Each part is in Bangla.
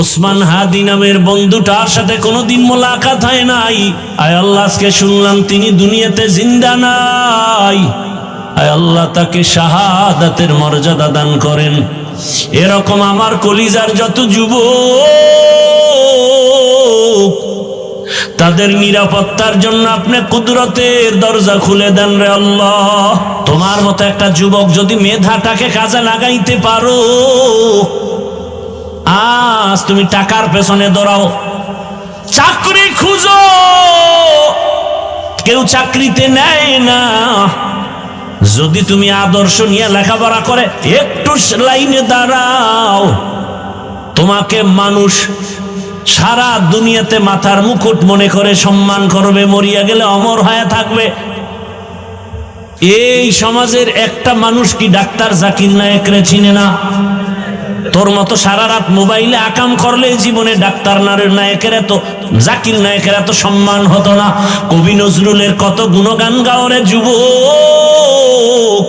ওসমান হাদি নামের বন্ধুটার সাথে কোনোদিন মোলাকাত হয় নাই। আয় আল্লাহ, আজকে শুনলাম তিনি দুনিয়াতে জিন্দা নাই। আয় আল্লাহ, তাকে শাহাদাতের মর্যাদা দান করেন। এরকম আমার কলিজার যত যুবক, তাদের নিরাপত্তার জন্য আপনি কুদরতের দরজা খুলে দেন রে আল্লাহ। তোমার মতো একটা যুবক যদি মেধাটাকে কাজে লাগাইতে পারো, আজ তুমি টাকার পেছনে দৌড়াও, চাকরি খুঁজো, কেউ চাকরিতে নেয় না। যদি তুমি আদর্শ নিয়ে লেখাপড়া করে একটু লাইনে দাঁড়াও, তোমাকে মানুষ সারা দুনিয়াতে মাথার মুকুট মনে করে সম্মান করবে, মরিয়া গেলে অমর হয়ে থাকবে। এই সমাজের একটা মানুষ কি ডাক্তার জাকির নায়েকরে চিনে না? তোর মতো সারা রাত মোবাইলে আকাম করলে জীবনে ডাক্তার নায়েকের এত, জাকির নায়েকের এত সম্মান হতো না। কবি নজরুলের কত গুণগান গাও রে যুবক।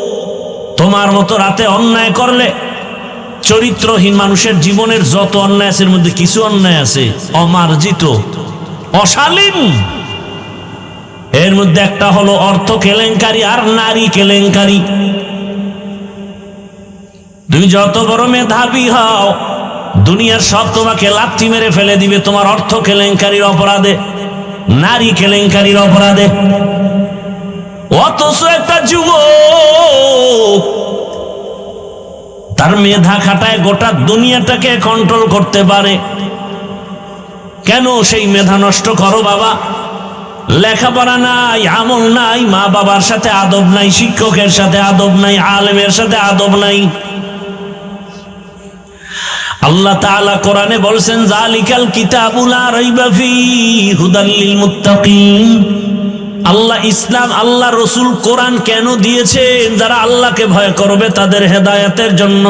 তোমার মতো রাতে অন্যায় করলে, চরিত্রহীন মানুষের জীবনের যত অন্যায় আছে এর মধ্যে কিছু অন্যায় আছে অমার্জিত, অশালীন। এর মধ্যে একটা হলো অর্থ কেলেঙ্কারি আর নারী কেলেঙ্কারি। তুমি যত বড় মেধাবী হও, দুনিয়ার সব তোমাকে লাথি মেরে ফেলে দিবে তোমার অর্থ কেলেঙ্কারির অপরাধে, নারী কেলেঙ্কারির অপরাধে। অথচ একটা যুবক তার মেধা খাটায় গোটা দুনিয়াটাকে কন্ট্রোল করতে পারে। কেন সেই মেধা নষ্ট করো বাবা? লেখাপড়া নাই, আমল নাই, মা বাবার সাথে আদব নাই, শিক্ষকের সাথে আদব নাই, আলেমের সাথে আদব নাই। আল্লাহ তাআলা কোরআনে বলছেন, যালিকাল কিতাবু লা রাইবা ফীহি হুদাল লিল মুত্তাকিন। আল্লাহ ইসলাম, আল্লাহ রসুল কোরআন কেন দিয়েছেন? যারা আল্লাহকে ভয় করবে তাদের হেদায়েতের জন্য।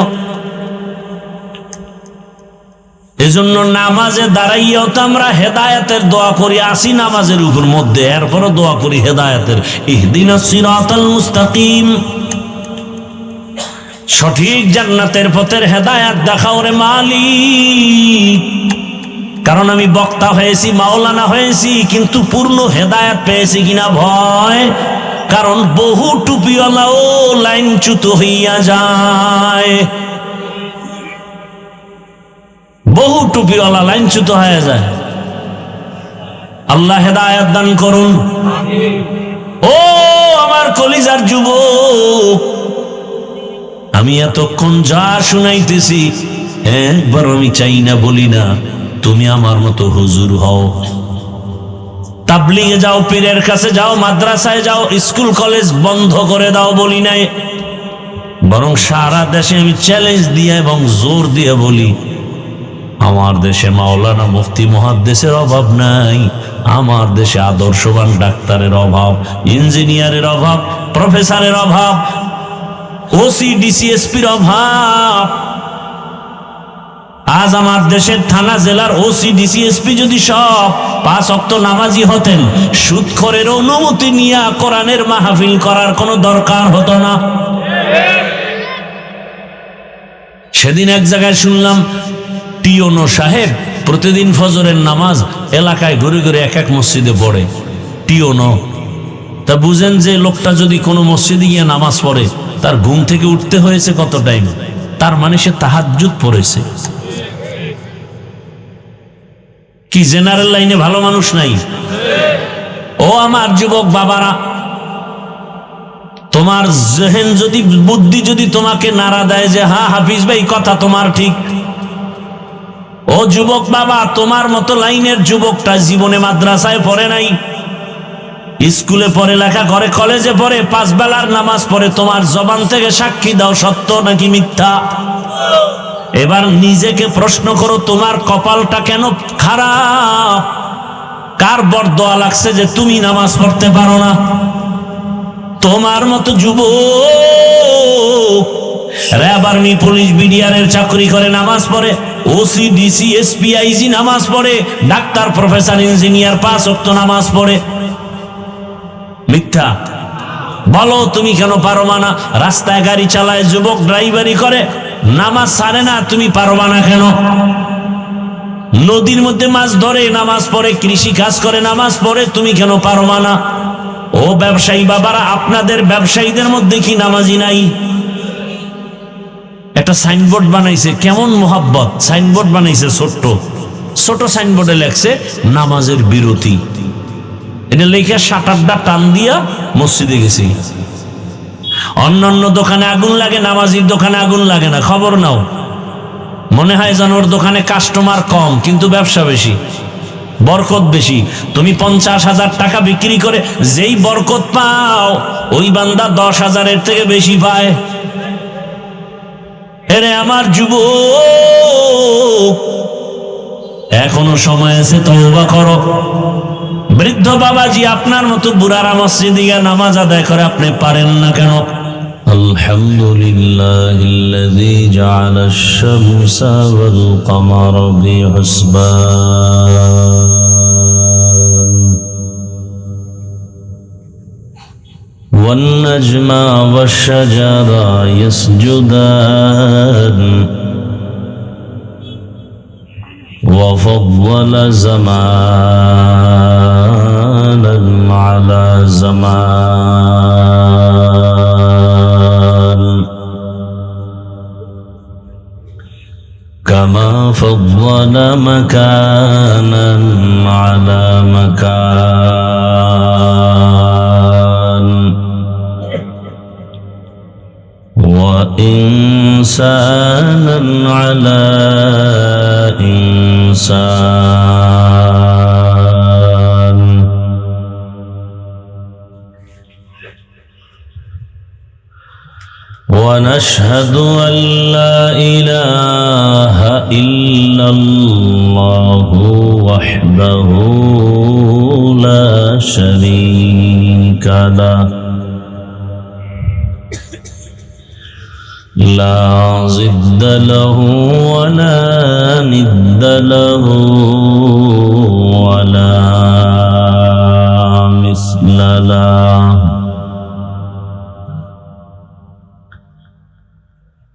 এজন্য নামাজে দাঁড়াইয়াও তো আমরা হেদায়েতের দোয়া করি, আসি নামাজের উপর মধ্যে, এরপরও দোয়া করি হেদায়েতের, ইহদিনাস সিরাতাল মুস্তাকিম, সঠিক জান্নাতের পথের হেদায়েত দেখাও রে মালিক। কারণ আমি বক্তা হয়েছি, মাওলানা হয়েছি, কিন্তু পূর্ণ হেদায়েত পেয়েছি কিনা ভয়। কারণ বহু টুপিওয়ালাও লাইনচ্যুত হইয়া যায়, বহু টুপিওয়ালা লাইনচ্যুত হয়ে যায়। আল্লাহ হেদায়েত দান করুন। ও আমার কলিজার যুবক, আমি এতক্ষণ যা শুনাইতেছি একবার আমি চাই না, বলি না তুমি আমার মতো হুজুর হও, তাবলিগে যাও, পীরের কাছে যাও, মাদ্রাসায় যাও, স্কুল কলেজ বন্ধ করে দাও, বলি নাই। বরং সারা দেশে আমি চ্যালেঞ্জ দিয়ে এবং জোর দিয়ে বলি, আমার দেশে মাওলানা মুফতি মুহাদ্দিসের অভাব নাই, আমার দেশে আদর্শবান ডাক্তারের অভাব, ইঞ্জিনিয়ারের অভাব, প্রফেসরের অভাব, ওসি ডিসিএসপির অভাব। আজ আমার দেশের থানা জেলার ওসি ডিসিএসপি যদি সব 5 ওয়াক্ত নামাজি হতেন, সুদখোরের অনুমতি নিয়ে কোরআনের মাহফিল করার কোনো দরকার হতো না। সেদিন এক জায়গায় শুনলাম, টিওনো সাহেব প্রতিদিন ফজরের নামাজ এলাকায় ঘুরে ঘুরে এক এক মসজিদে পড়ে। টিওনো, তা বুঝেন যে লোকটা যদি কোনো মসজিদে গিয়ে নামাজ পড়ে, তার ঘুম থেকে উঠতে হয়েছে কত টাইম, তার মানে সে তাহাজ্জুদ পড়েছে। কি জেনারেল লাইনে ভালো মানুষ নাই? ও আমার যুবক বাবারা, তোমার জেহেন যদি, বুদ্ধি যদি তোমাকে নাড়া দেয় যে হ্যাঁ হাফিজ ভাই কথা তোমার ঠিক, ও যুবক বাবা, তোমার মতো লাইনের যুবকটা জীবনে মাদ্রাসায় পড়ে নাই, স্কুলে পড়ে, লেখা করে, কলেজে পড়ে, 5 বেলার নামাজ পড়ে। তোমার জবান থেকে সাক্ষী দাও সত্য নাকি মিথ্যা। এবার নিজেকে প্রশ্ন করো, তোমার কপালটা কেন খারাপ? কার বরদোয়া লাগছে যে তুমি নামাজ পড়তে পারো না? তোমার মতো যুবক র্যাব, আর্মি, পুলিশ, বিডিআরের চাকরি করে, নামাজ পড়ে, ওসি ডিসি এসপি আইজি নামাজ পড়ে, ডাক্তার, প্রফেসর, ইঞ্জিনিয়ার 5 ওয়াক্ত নামাজ পড়ে। মিথ্যা বলো, তুমি কেন পারবা না? রাস্তায় গাড়ি চালায় যুবক, ড্রাইভারি করে, নামাজ ছাড়ে না, তুমি পারবা না কেন? নদীর মধ্যে মাছ ধরে, নামাজ পড়ে, কৃষি কাজ করে, নামাজ পড়ে, তুমি কেন পারো না? ও ব্যবসায়ী বাবারা, আপনাদের ব্যবসায়ীদের মধ্যে কি নামাজি নাই? একটা সাইনবোর্ড বানাইছে, কেমন মোহাব্বত! সাইনবোর্ড বানাইছে ছোট্ট ছোট সাইনবোর্ডে লেখছে নামাজের বিরতি। এটা লেখা শাটারটা টান দিয়া মসজিদে গেছি। অন্যান্য দোকানে আগুন লাগে, নামাজির দোকানে আগুন লাগে না। খবর নাও, মনে হয় যেন ওর দোকানে কাস্টমার কম কিন্তু ব্যবসা বেশি, বরকত বেশি। তুমি 50,000 টাকা বিক্রি করে যেই বরকত পাও, ওই বান্দা 10,000-এর থেকে বেশি পায়। এরে আমার যুবক, এখনো সময় আছে, তওবা করো। বৃদ্ধ বাবাজি, আপনার মতো বুড়ারা মসজিদে গিয়ে নামাজ আদায় করে, আপনি পারেন না কেন? আলহামদুলিল্লাহিল্লাযী জাআলাশ শামসা ওয়াল কমারা বিহুসবান ওয়ান নাজমা ওয়াশ শাজারা ইয়াসজুদান وفضل زمانا على زمان كما فضل مكانا على مكان وإنسانا على إنسان ونشهد أن لا إله إلا الله وحده لا شريك له لا ضد له ولا ند له ولا مثل له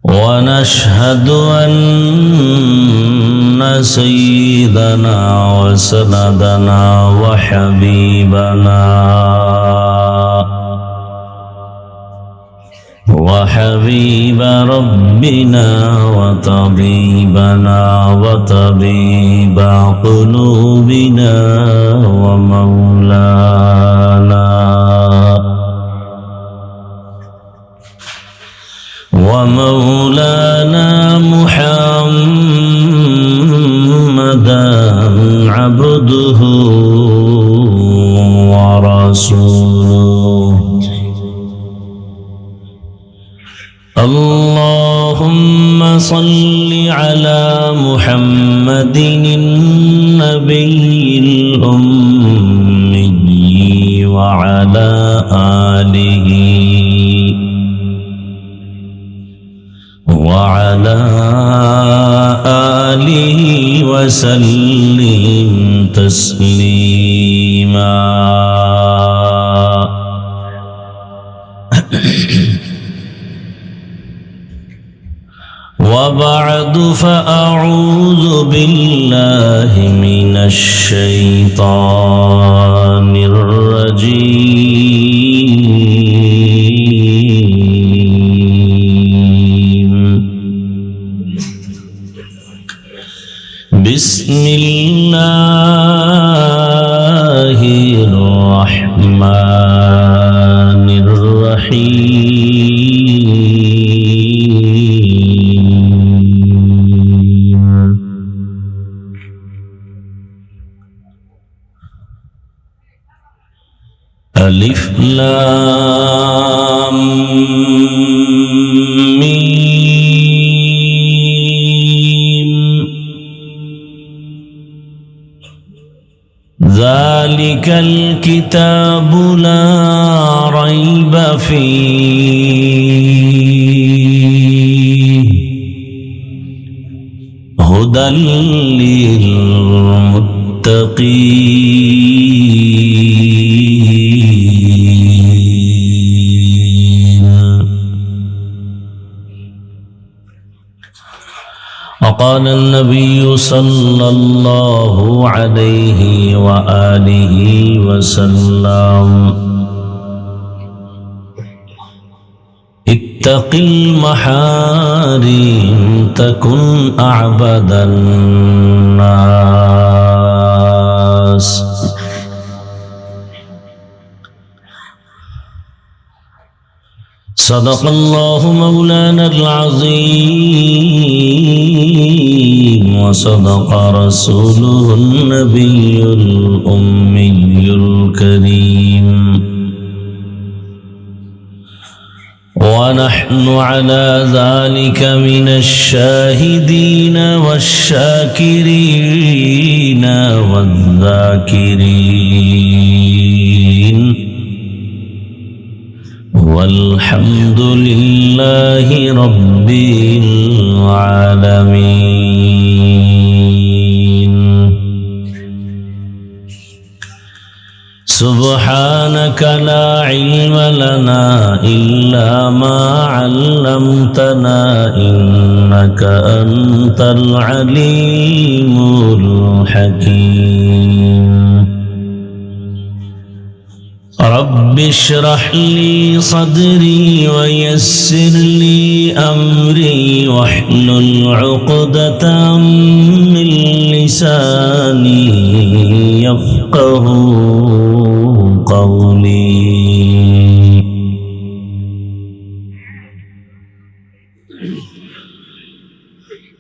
ونشهد أن سيدنا وسندنا وحبيب ربنا وطبيبنا وطبيب قلوبنا ومولانا محمدا عبده ورسوله اللهم صل على محمد النبي الأمي وعلى آله وسلم تسليما وبعد فأعوذ بالله من الشيطان الرجيم بسم الله الرحمن الرحيم ألف لام ميم ذلك الكتاب لا ريب فيه هدى للمتقين وقال النبي النبي صلى الله عليه وآله وسلم اتق المحارم تكن أعبد الناس صدق الله مولانا العظيم وصدق رسوله النبي الأمي الكريم ونحن على ذلك من الشاهدين والشاكرين والذاكرين والحمد لله رب العالمين سبحانك لا علم لنا إلا ما علمتنا إنك أنت العليم الحكيم رب اشرح لي صدري ويسر لي أمري واحلل عقدة من لساني يفقه قولي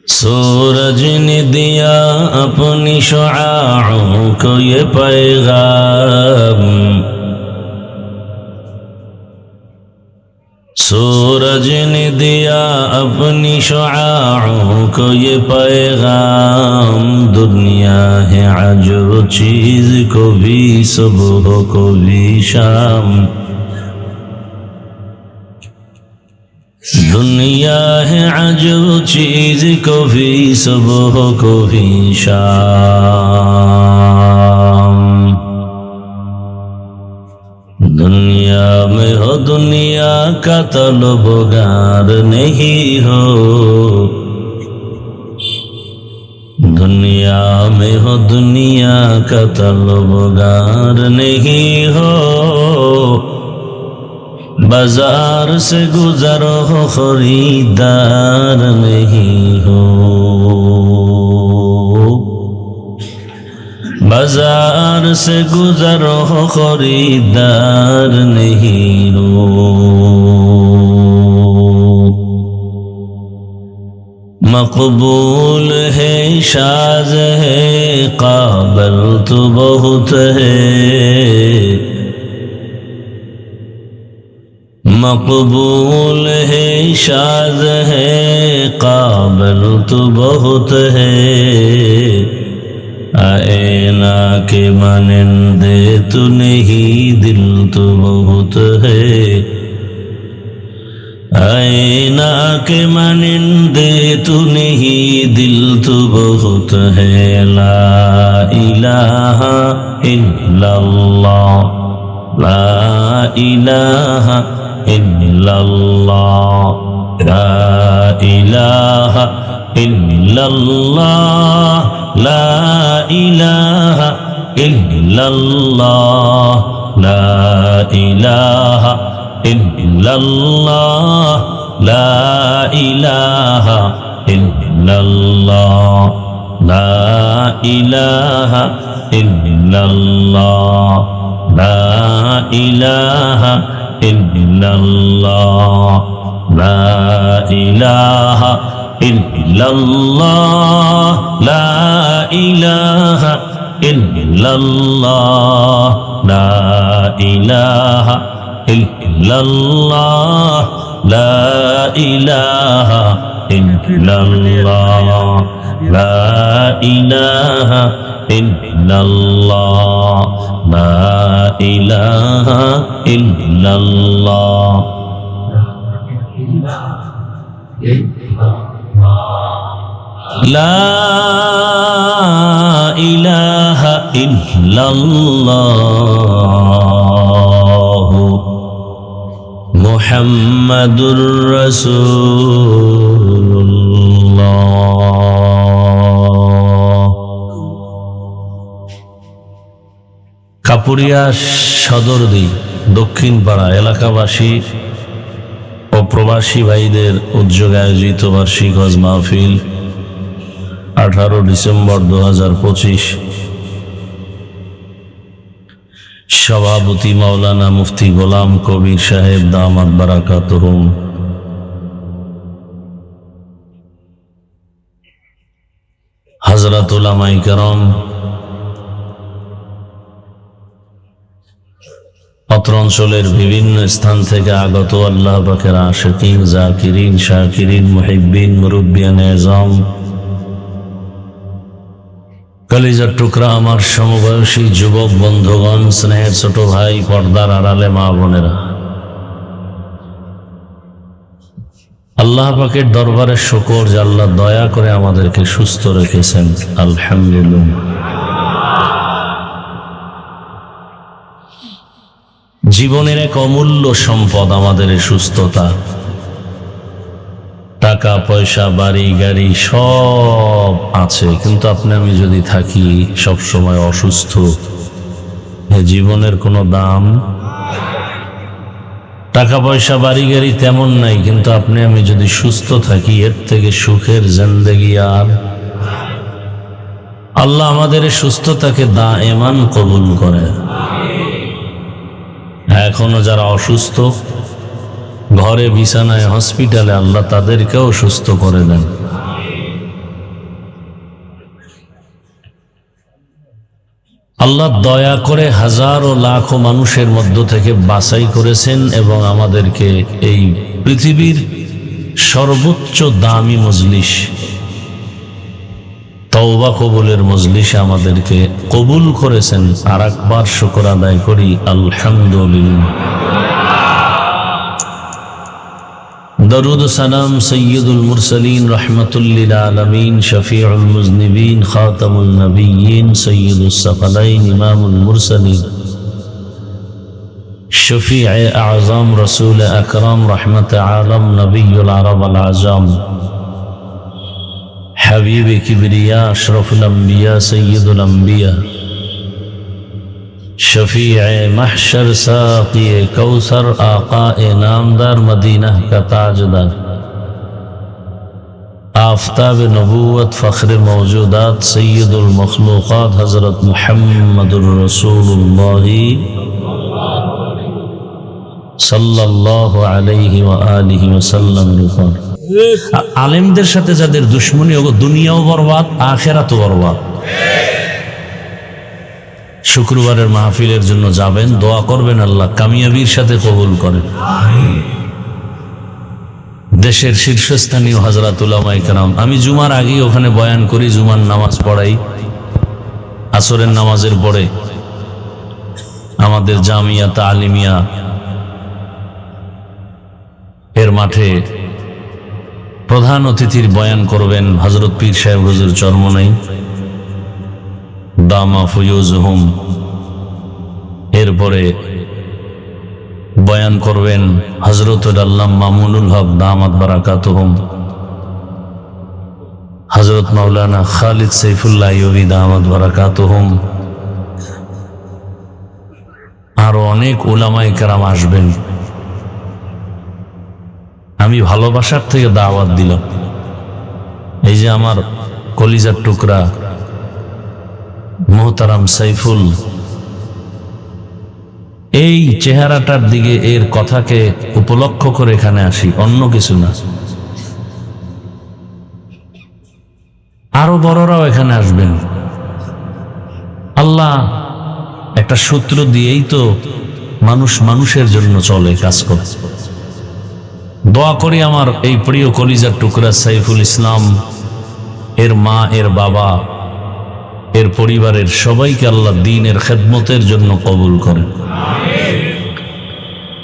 सूरज ने दिया अपनी शुआओं को ये पैगाम सूरज ने दिया अपनी शुआओं को ये पैगाम दुनिया है अजब चीज को भी सुबह को भी शाम दुनिया है अजब चीज को भी सुबह को भी शाम दुनिया में हो दुनिया का तलबगार नहीं हो दुनिया में हो दुनिया का तलबगार नहीं हो बाजार से गुजरो हो खरीदार नहीं हो बाजार से गुजरो हो खरीदार नहीं हो मकबूल है शाज है काबिल तो बहुत है मकबूल है शाद है काबिल तो बहुत है आईना के मानंदे तो नहीं दिल तो बहुत है आईना के मानंदे तो नहीं दिल तो बहुत है ला इलाहा इल्लल्लाह ला इलाहा इल्लल्लाह ला इलाहा इल्लल्लाह ला इलाहा इल्लल्लाह ला इलाहा इल्लल्लाह ला इलाहा इल्लल्लाह ला इलाहा इल्लल्लाह ला इलाहा इल्लल्लाह ला इलाहा इल्लल्लाह ला इलाहा इल्लल्लाह ला इलाहा इल्लल्लाह ला इलाहा इल्लल्लाह ला इलाहा इल्लल्लाह ला इलाहा इल्लल्लाह ला इलाहा इल्लल्लाह मुहम्मदुर रसूलुल्लाह কাপুরিয়া সদরদি দক্ষিণ পাড়া এলাকাবাসী ও প্রবাসী ভাইদের উদ্যোগে আয়োজিত বার্ষিক হজ মাহফিল 18 ডিসেম্বর 2025। সভাপতি মাওলানা মুফতি গোলাম কবির সাহেব দামাত বারাকাতুহুম। হযরত উলামায়ে কেরাম, অত্র অঞ্চলের বিভিন্ন স্থান থেকে আগত আল্লাহ পাকের আশিকিন, জাকিরিন, শাকিরিন, মুহিব্বিন, মুরব্বিয়ান আযম, কলিজার টুকরা আমার সমবয়সী যুবক বন্ধুগণ, স্নেহের ছোট ভাই, পর্দার আড়ালে মা বোনেরা, আল্লাহ পাকের দরবারে শুকর যে আল্লাহ দয়া করে আমাদেরকে সুস্থ রেখেছেন, আলহামদুলিল্লাহ। জীবনের এক অমূল্য সম্পদ আমাদের এই সুস্থতা। টাকা পয়সা, বাড়ি গাড়ি সব আছে, কিন্তু আপনি আমি যদি থাকি সব সময় অসুস্থ, জীবনের কোনো দাম। টাকা পয়সা বাড়ি গাড়ি তেমন নাই, কিন্তু আপনি আমি যদি সুস্থ থাকি এর থেকে সুখের জিন্দেগি আর। আল্লাহ আমাদের সুস্থতাকে দায়েমান কবুল করে। এখনো যারা অসুস্থ ঘরে বিছানায় হসপিটালে, আল্লাহ তাদেরকেও সুস্থ করে দেন। আল্লাহ দয়া করে হাজারো লাখো মানুষের মধ্য থেকে বাছাই করেছেন এবং আমাদেরকে এই পৃথিবীর সর্বোচ্চ দামি মজলিস, তওবা কবুলের মজলিসে আমাদেরকে কবুল করেছেন। আর একবার শুকর আদায় করি, আলহামদুলিল্লাহ। দরুদ সালাম সৈয়দুল মুরসালিন, রহমাতুল লিল আলামিন, শফিউল মুজনিবিন, খাতামুন নবিয়্যিন, সৈয়দুস সাকালাইন, ইমামুল মুরসালিন, শফিয়ে আযম, রাসূল আকরাম, রহমতে আলম, নবিয়ুল আরব আল আজম, হাবিব কিবরিয়া, আশরাফুল আম্বিয়া, সৈয়দুল আম্বিয়া, शफीए महशर, साक़िए कौसर, आक़ाए नामदार, मदीना का ताजदार, आफ़ताब नबूवत, फ़ख्र मौजूदात, सय्यदुल मखलूक़ात, हज़रत मुहम्मदुर रसूलुल्लाह सल्लल्लाहु अलैहि व आलिहि वसल्लम। आलिमদের সাথে যাদের দুশমনী, ওগো দুনিয়াও বরবাদ, আখিরাতও বরবাদ। শুক্রবারের মাহফিলের জন্য যাবেন, দোয়া করবেন আল্লাহ কামিয়াবির সাথে কবুল করেন। দেশের শীর্ষস্থানীয় হযরত উলামায়ে কেরাম, আমি জুমার আগেই ওখানে বয়ান করি, জুমার নামাজ পড়াই, আসরের নামাজের পরে আমাদের জামিয়া তালিমিয়া এর মাঠে প্রধান অতিথির বয়ান করবেন হযরত পীর সাহেব হুজুর চরমনাই দামা ফুয়ুজহুম। এরপরে বয়ান করবেন হযরতুল আল্লামা মামুনুল হক দামাত বারাকাতুহুম, হযরত মাওলানা খালিদ সাইফুল্লাহ আইয়ুবী দামাত বারাকাতুহুম। আরো অনেক উলামায়ে কেরাম আসবেন। আমি ভালোবাসার থেকে দাওয়াত দিলাম। এই যে আমার কলিজার টুকরা মোহতারাম সাইফুল, এই চেহারাটার দিকে, এর কথাকে উপলক্ষ করে এখানে আসি, অন্য কিছু না। আরো বড়রাও এখানে আসবেন। আল্লাহ একটা সূত্র দিয়েই তো মানুষ মানুষের জন্য চলে, কাজ করে। দোয়া করি আমার এই প্রিয় কলিজার টুকরা সাইফুল ইসলাম, এর মা, এর বাবা, এর পরিবারের সবাইকে আল্লাহ দ্বীনের খেদমতের জন্য কবুল করেন।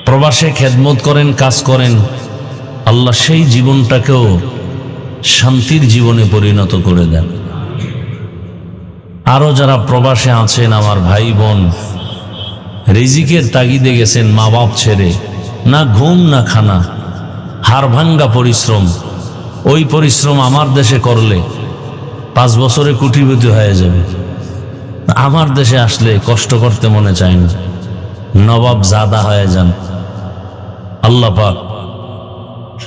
প্রবাসে খেদমত করেন, কাজ করেন, আল্লাহ সেই জীবনটাকেও শান্তির জীবনে পরিণত করে দেন। আরো যারা প্রবাসে আছেন আমার ভাই বোন, রিজিকের তাগিদে গেছেন মা বাপ ছেড়ে, না ঘুম না খানা, হাড় ভাঙ্গা পরিশ্রম। ওই পরিশ্রম আমার দেশে করলে 5 বছরে কোটিপতি হয়ে যাবে। আমার দেশে আসলে কষ্ট করতে মনে চায় না, নবাব জাদা হয়ে যান। আল্লাহ পাক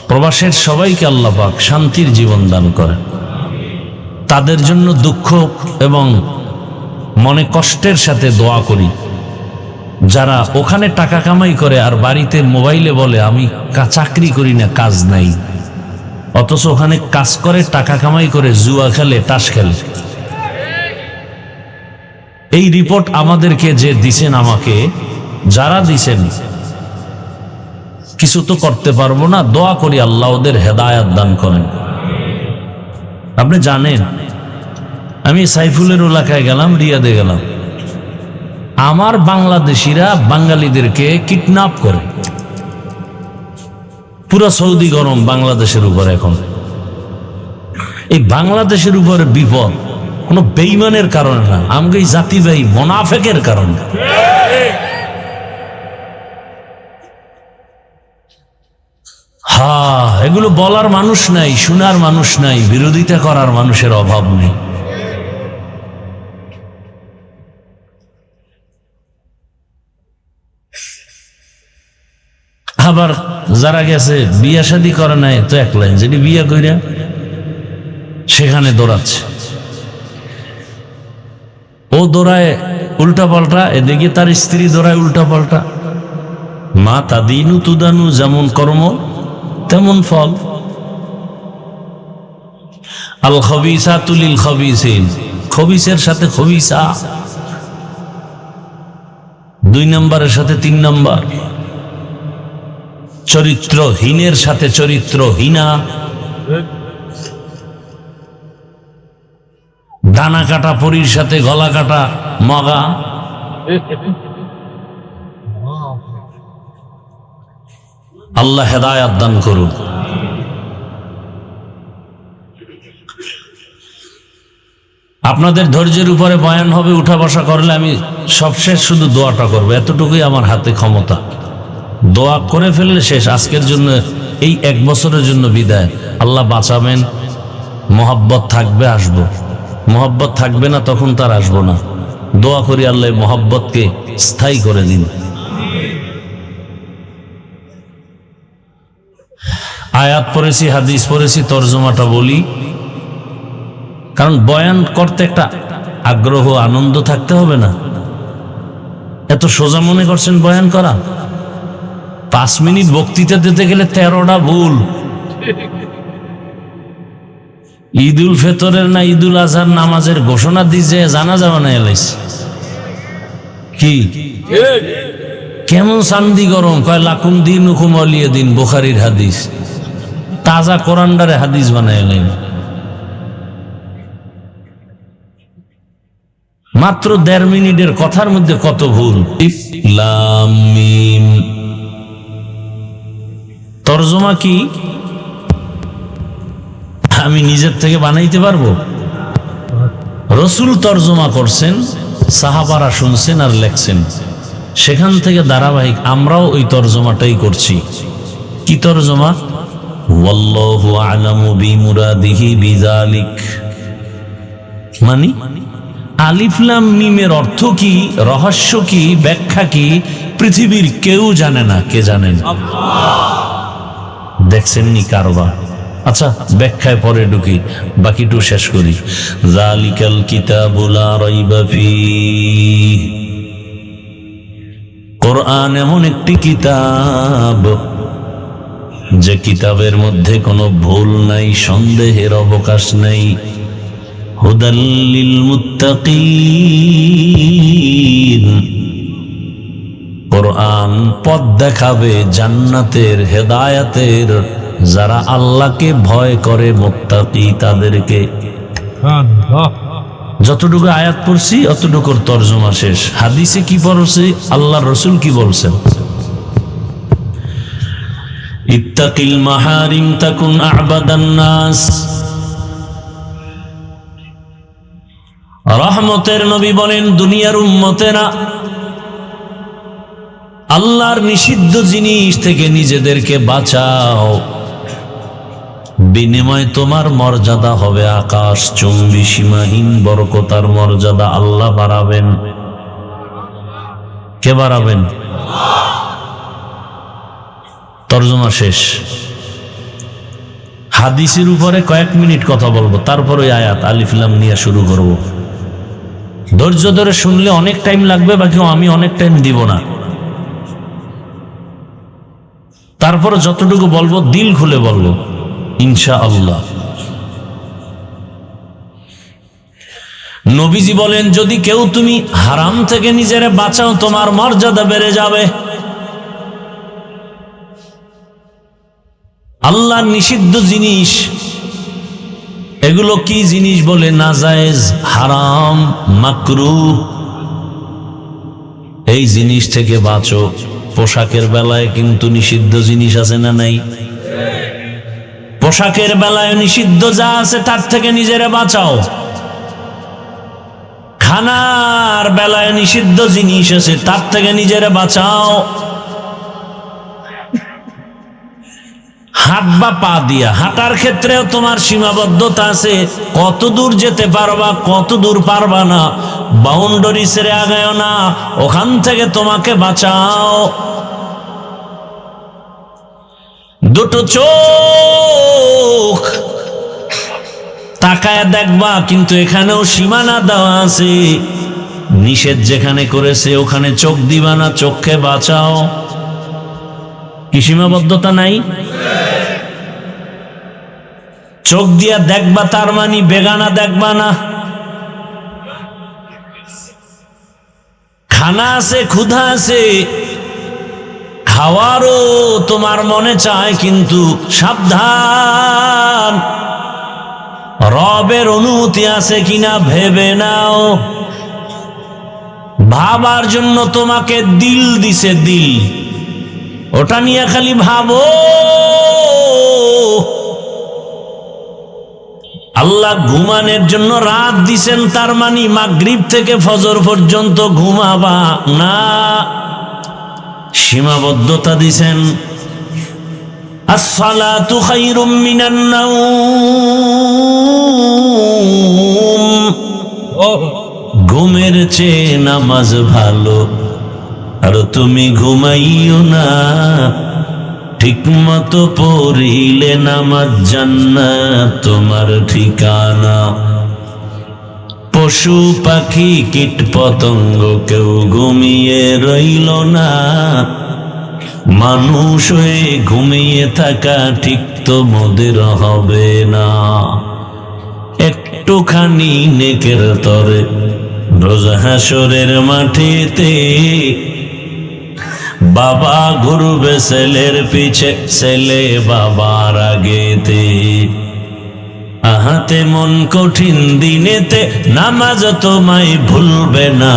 প্রবাসের সবাইকে আল্লাহ পাক শান্তির জীবন দান করেন। তাদের জন্য দুঃখ এবং মনে কষ্টের সাথে দোয়া করি, যারা ওখানে টাকা কামাই করে আর বাড়িতে মোবাইলে বলে আমি চাকরি করি না, কাজ নাই, অথচ ওখানে কাজ করে, টাকা কামাই করে, জুয়া খেলে, তাস খেলে। এই রিপোর্ট আমাদেরকে যে দিছেন, আমাকে যারা দিছেন, কিছু তো করতে পারবো না, দোয়া করি আল্লাহ ওদের হেদায়াত দান করেন। আপনি জানেন আমি সাইফুলের এলাকায় গেলাম, রিয়াদে গেলাম, আমার বাংলাদেশিরা বাঙালিদেরকে কিডন্যাপ করে। পুরো সৌদি গরম বাংলাদেশের উপর এখন। এই বাংলাদেশের উপর বিপদ কোনো বেঈমানের কারণে না, আমাকে এই জাতিবাহী মোনাফেকের কারণে। এগুলো বলার মানুষ নাই, শোনার মানুষ নাই, বিরোধিতা করার মানুষের অভাব নেই। আবার যারা গেছে বিয়া শাদী করে নাই তো এক লাইন, যেটি বিয়া কইরা সেখানে দৌড়াচ্ছে, ও দৌড়ায় উল্টা পাল্টা, এদিকে তার স্ত্রী দৌড়ায় উল্টা পাল্টা। মা তাদিনু তুদানু, যেমন কর্ম তেমন ফল। আল খবিসাতু লিল খবিসিন, খবিসের সাথে খবিসা, 2 নম্বরের সাথে 3 নম্বর, চরিত্রহীনের সাথে চরিত্রহীনা, ডানা কাটা পরীর সাথে গলা কাটা মগা। আল্লাহ হেদায়াত দান করুন। আপনাদের ধৈর্যের উপরে বয়ান হবে, উঠা বসা করলে আমি সবশেষ শুধু দোয়াটা করবো, এতটুকুই আমার হাতে ক্ষমতা। দোয়া করে ফেললে শেষ। আজকের জন্য, এই 1 বছরের জন্য বিদায়। আল্লাহ বাঁচাবেন। মোহাব্বত থাকবে, আসবো। মোহাব্বত থাকবে না, তখন তার আসবো না। দোয়া করি আল্লাহ মোহাব্বতকে স্থায়ী করে দিন। আয়াত পড়েছি, হাদিস পড়েছি, তরজমাটা বলি, কারণ বয়ান করতে একটা আগ্রহ, আনন্দ থাকতে হবে না? এত সোজা মনে করছেন বয়ান করা? 5 মিনিট বক্তৃতা দিতে গেলে 13টা ভুল। ঈদুল ফিতরের না ঈদুল আজহার নামাজের ঘোষণা দিছে, জানা যাবে না এলাইস কি কেমন শান্তি গরম, কয় লাকুম দীনুকুম ওয়ালিয়া দিন, বুখারীর হাদিস। তাজা কোরআনটারে হাদিস বানায় এলেন। মাত্র 1.5 মিনিটের কথার মধ্যে কত ভুল। আলিফ লাম মিম, তরজমা কি আমি নিজের থেকে বানাইতে পারবো? রাসূল তরজমা করছেন, সাহাবারা শুনছেন আর লেখছেন, সেখান থেকে ধারাবাহিক আমরাও ওই তরজমাটাই করছি। কি তরজমা? ওয়াল্লাহু আ'লামু বিমুরাদিহি বিযালিক। মানে আলিফ লাম মিমের অর্থ কি, রহস্য কি, ব্যাখ্যা কি, পৃথিবীর কেউ জানে না। কে জানেন? দেখছেননি কারবার। আচ্ছা, ব্যাখ্যায় পরে ঢুকি, বাকিটু শেষ করি। যালিকাল কিতাবু লা রাইবা ফীহ, কোরআন এমন একটি কিতাব যে কিতাবের মধ্যে কোনো ভুল নাই, সন্দেহের অবকাশ নাই। হুদাল লিল মুত্তাকিন, কোরআন পথ দেখাবে জান্নাতের, হেদায়াতের, যারা আল্লাহকে ভয় করে, মুত্তাকি তাদেরকে। যতটুকু আয়াত পড়ছি অতটুকুর তরজমা শেষ। হাদিসে কি পড়ছে, আল্লাহর রাসূল কি বলছেন? ইত্তাকিল মাহারিম তাকুন আ'বাদান নাস। রহমতের নবী বলেন, দুনিয়ার উম্মতেরা আল্লাহর নিষিদ্ধ জিনিস থেকে নিজেদেরকে বাঁচাও। বিনিময় তোমার মর্যাদা হবে আকাশ চুম্বি, সীমাহীন বরকতার মর্যাদা আল্লাহ বাড়াবেন। কে বাড়াবেন? তর্জমা শেষ। হাদিসের উপরে কয়েক মিনিট কথা বলবো, তারপর ওই আয়াত আলিফ লাম নিয়ে শুরু করব। ধৈর্য ধরে শুনলে অনেক টাইম লাগবে, বাকি আমি অনেক টাইম দিব না। তারপর যতটুকু বলবো দিল খুলে বলবো ইনশাআল্লাহ। নবীজি বলেন, যদি কেউ তুমি হারাম থেকে নিজেরে বাঁচাও তোমার মর্যাদা বেড়ে যাবে। আল্লাহর নিষিদ্ধ জিনিস এগুলো কি জিনিস বলে? নাজায়েজ, হারাম, মাকরুহ, এই জিনিস থেকে বাঁচো। পোশাকের বেলায় কিন্তু নিষিদ্ধ জিনিস আছে না নাই? পোশাকের বেলায় নিষিদ্ধ যা আছে তার থেকে নিজেরা বাঁচাও। খানার বেলায় নিষিদ্ধ জিনিস আছে তার থেকে নিজেরা বাঁচাও। হাত বা পা দিয়া হাঁটার ক্ষেত্রেও তোমার সীমাবদ্ধতা আছে, কত দূর যেতে পারবা কত দূর পারবা না। বাউন্ডারি ছেড়ে আগায় না, ওখান থেকে তোমাকে বাঁচাও। দুটো চোখ তাকায় দেখবা, কিন্তু এখানেও সীমানা দেওয়া আছে। নিষেধ যেখানে করেছে ওখানে চোখ দিবা না, চোখকে বাঁচাও। কি সীমাবদ্ধতা নাই? চোখ দিয়া দেখবা তার মানে বেগানা দেখবা না। খানা আছে, ক্ষুধা আছে, খাওয়ারও তোমার মনে চায়, কিন্তু সাবধান, রবের অনুমতি আছে কিনা ভেবে নাও। ভাবার জন্য তোমাকে দিল দিছে, দিল, ওটা নিয়ে খালি ভাবো। আল্লাহ ঘুমানোর জন্য রাত দিছেন, তার মানে মাগরিব থেকে ফজর পর্যন্ত ঘুমাবা না, সীমাবদ্ধতা দিছেন। আসসালাতু খায়রুম মিনান নাওম, ঘুমের চেয়ে নামাজ ভালো। আর তুমি ঘুমাইও না, ঠিক মতো পড়িলে নামাজ জান্নাত তোমার ঠিকানা। পশু পাখি কীট পতঙ্গ কেউ ঘুমিয়ে রইল না, মানুষ হয়ে ঘুমিয়ে থাকা ঠিক তো মোদের হবে না। একটুখানি নেকের তরে রোজ হাসরের মাঠেতে, বাবা ঘুরবে ছেলের পিছে, ছেলে বাবার আগেতে। আহাতে মন কঠিন দিনেতে নামাজ তোমায় ভুলবে না,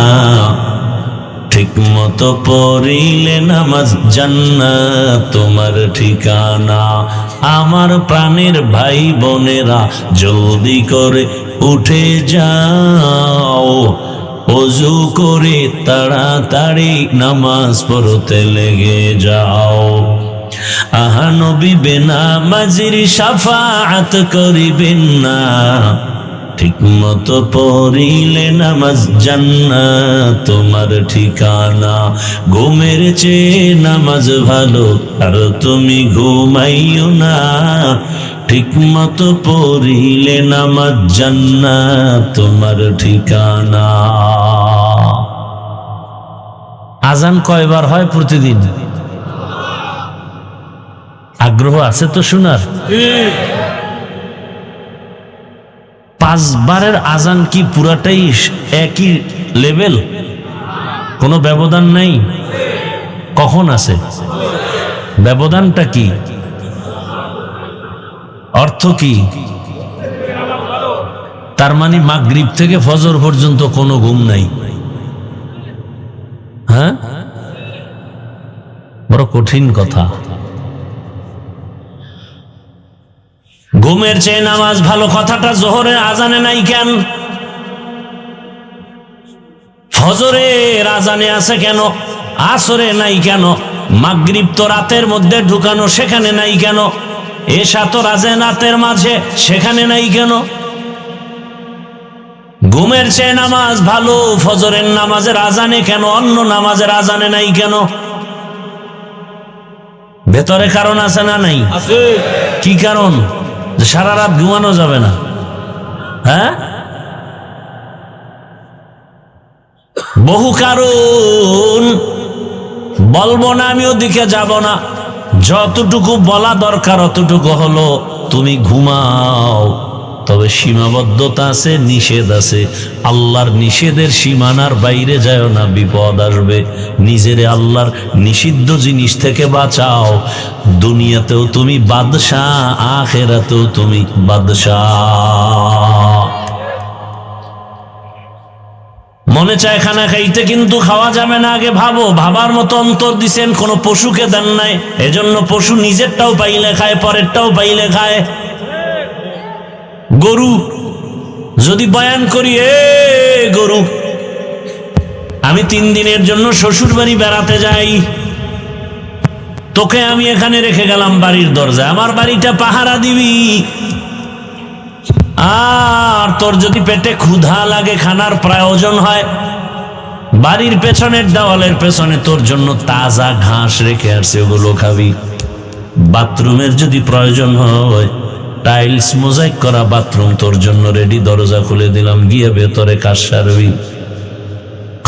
ঠিক মতো পড়িলে নামাজ জান্নাত তোমার ঠিকানা। আমার প্রাণের ভাই বোনেরা জলদি করে উঠে যাও, ওযু করে তাড়াতাড়ি নামাজ পড়তে লেগে যাও। আহা নবী বেনামাজির শাফাআত করিবেন না, ঠিক মতো পড়িলে নামাজ জান্নাত তোমার ঠিকানা। ঘুমের চেয়ে নামাজ ভালো, আর তুমি ঘুমাইও না, ঠিক মতো পড়িলে নামাজ জান্নাত তোমার ঠিকানা। আজান কয়বার হয় প্রতিদিন? আগ্রহ আছে তো শোনার? 5 বারের আজান কি পুরাটাই একই লেভেল? কোনো ব্যবধান নাই? কখন আছে ব্যবধানটা? কি অর্থ? কি তার মানে মাগরিব থেকে ফজর পর্যন্ত কোনো ঘুম নাই? হ্যাঁ, বড় কঠিন কথা। ঘুমের চেয়ে নামাজ ভালো কথাটা জোহরের আজানে নাই কেন? ফজরের আজানে আছে কেন? আসরে নাই কেন? মাগরিব তো রাতের মধ্যে ঢুকানো, সেখানে নাই কেন? এশা তো রাজেনাতের মাঝে, সেখানে নাই কেন? ঘুমের চেয়ে নামাজ ভালো, ফজরের নামাজের আজানে কেন, অন্য নামাজের আজানে নাই কেন? ভেতরে কারণ আছে না নাই? কি কারণ? সারা রাত ঘুমানো যাবে না? হ্যাঁ, বহু কারণ, বলবো না, আমি ওদিকে যাব না। যতটুকু বলা দরকার অতটুকু হলো, তুমি ঘুমাও, তবে সীমাবদ্ধতা আছে, নিষেধ আছে। আল্লাহর নিষেধের সীমানার বাইরে যায় না, বিপদ আসবে। নিজেরে আল্লাহর নিষিদ্ধ জিনিস থেকে বাঁচাও। দুনিয়াতেও তুমি বাদশাহ, আখিরাতেও তুমি বাদশাহ। মনে চায় খানা খাইতে, কিন্তু খাওয়া যাবে না, আগে ভাবো। ভাবার মতো অন্তর দিছেন, কোনো পশুকে দেন নাই, এজন্য পশু নিজেরটাও পাইলে খায়, পরেরটাও পাইলে খায়। গরু যদি বয়ান করি, গরু, আমি 3 দিনের জন্য শ্বশুর বাড়ি বেড়াতে যাই, তোকে আমি এখানে রেখে গেলাম বাড়ির দরজায়, আমার বাড়িটা পাহারা দিবি। আর তোর যদি পেটে ক্ষুধা লাগে, খানার প্রয়োজন হয়, বাড়ির পেছনের দেওয়ালের পেছনে তোর জন্য তাজা ঘাস রেখে আসছে, ওগুলো খাবি। বাথরুমের যদি প্রয়োজন হয়, টাইলস মোজাইক করা বাথরুম তোর জন্য রেডি, দরজা খুলে দিলাম, গিয়ে ভেতরে কাজ সারবি।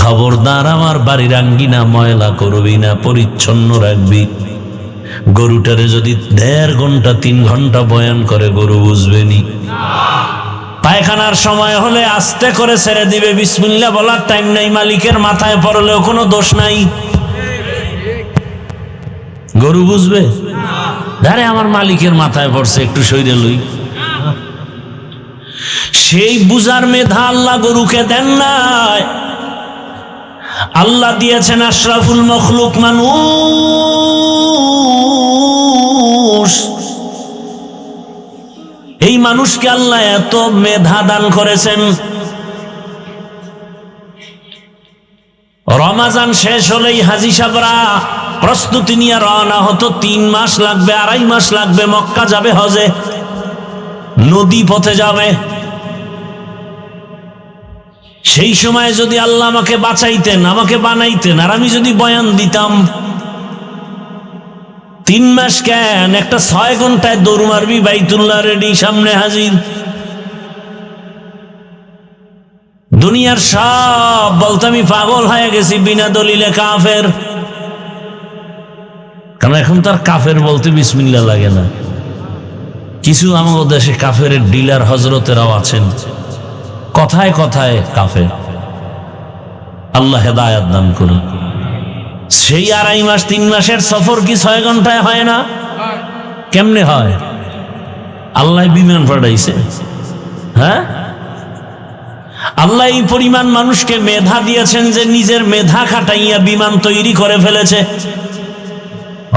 খবরদার আমার বাড়ির আঙ্গিনা ময়লা করবি না, পরিচ্ছন্ন রাখবি। গরুটারে যদি 1.5 ঘন্টা 3 ঘন্টা বয়ান করে, গরু বুঝবেনি। পায়খানার সময় হলে আস্তে করে ছেড়ে দিবে, বিসমিল্লাহ বলার টাইম নাই, মালিকের মাথায় পড়লেও কোনো দোষ নাই। গরু বুঝবে? ধারে আমার মালিকের মাথায় পড়ছে, একটু সইরে লই। সেই বুঝার মেধা আল্লাহ গরুকে দেন নাই, আল্লাহ দিয়েছেন আশরাফুল মখলুক মানুষ। এই মানুষকে আল্লাহ এত মেধা দান করেছেন। রমাজান শেষ হলেই হাজী সাহেবরা প্রস্তুতি নিয়ে রওনা হতো। 3 মাস লাগবে, 2.5 মাস লাগবে, মক্কা যাবে হজে, নদী পথে যাবে। সেই সময় যদি আল্লাহ আমাকে বাঁচাইতেন, আমাকে বানাইতেন, আর আমি যদি বয়ান দিতাম, 3 মাস কেন, একটা 6 ঘন্টায় দৌড় মারবি, বাইতুল্লাহ রেডি, সামনে হাজির। দুনিয়ার সব বলতে আমি পাগল হয়ে গেছি, বিনা দলিলে কাফের। কারণ এখন তার কাফের বলতে বিসমিল্লাহ লাগে না। কিছু আমাদের দেশে কাফের ডিলার হজরতেরাও আছেন, কথায় কথায় কাফের। আল্লাহ হেদায়াত দান করুন। সেই 2.5 মাস 3 মাসের সফর কি 6 ঘন্টায় হয় না? কেমনে হয়? আল্লাহ বিমান পাঠাইছে। হ্যাঁ, আল্লাহ এই পরিমাণ মানুষকে মেধা দিয়েছেন যে নিজের মেধা খাটাইয়া বিমান তৈরি করে ফেলেছে,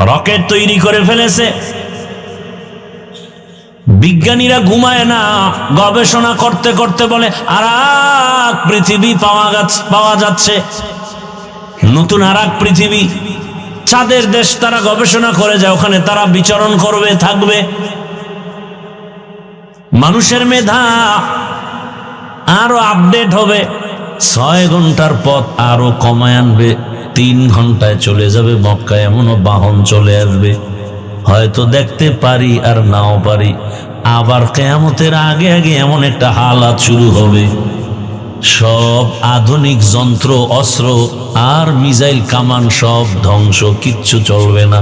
রকেট তৈরি করে ফেলেছে। বিজ্ঞানীরা ঘুমায় না, গবেষণা করতে করতে বলে আর এক পৃথিবী পাওয়া যাচ্ছে, নতুন আর এক পৃথিবী। চাঁদের দেশ তারা গবেষণা করে যায়, ওখানে তারা বিচরণ করবে, থাকবে। মানুষের মেধা আরো আপডেট হবে, 6 ঘন্টার পথ আরো কমায় আনবে, 3 ঘন্টায় চলে যাবে মক্কা। এমনও বাহন চলে আসবে, হয়তো দেখতে পারি আর নাও পারি। আবার কিয়ামতের আগে আগে এমন একটা হালাত শুরু হবে, সব আধুনিক যন্ত্র অস্ত্র আর মিসাইল কামান সব ধ্বংস, কিচ্ছু চলবে না।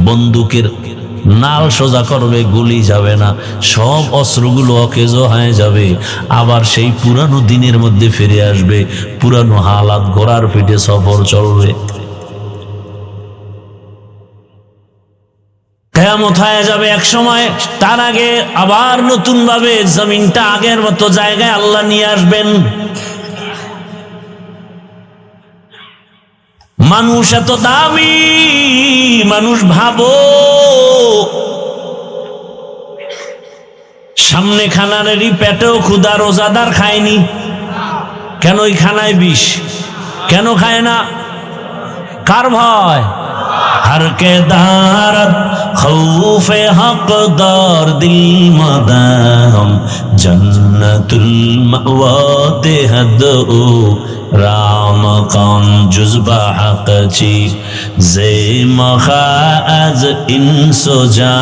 বন্দুকের নাল সোজা করবে, গুলি যাবে না, সব অস্ত্রগুলো অকেজ হয়ে যাবে। আবার সেই পুরানো দিনের মধ্যে ফিরে আসবে, পুরানো হালাত, ঘোড়ার পিঠে সফর চলবে। কিয়ামত হয়ে যাবে এক সময়, তার আগে আবার নতুন ভাবে জমিনটা আগের মতো জায়গায় আল্লাহ নিয়ে আসবেন। মানুষ এত দামি, মানুষ ভাবো, সামনে খানারেরই পেটেও ক্ষুধা, রোজাদার খায়নি কেন? ওই খানায় বিষ, কেন খায় না? কার ভয়? हर के दारत खौफे हकदार दिल मदाम जन्नतुल मअवा तेहद ओ राम कान जुज़बा हक़ची ज़े मखा अज़ इंसो जा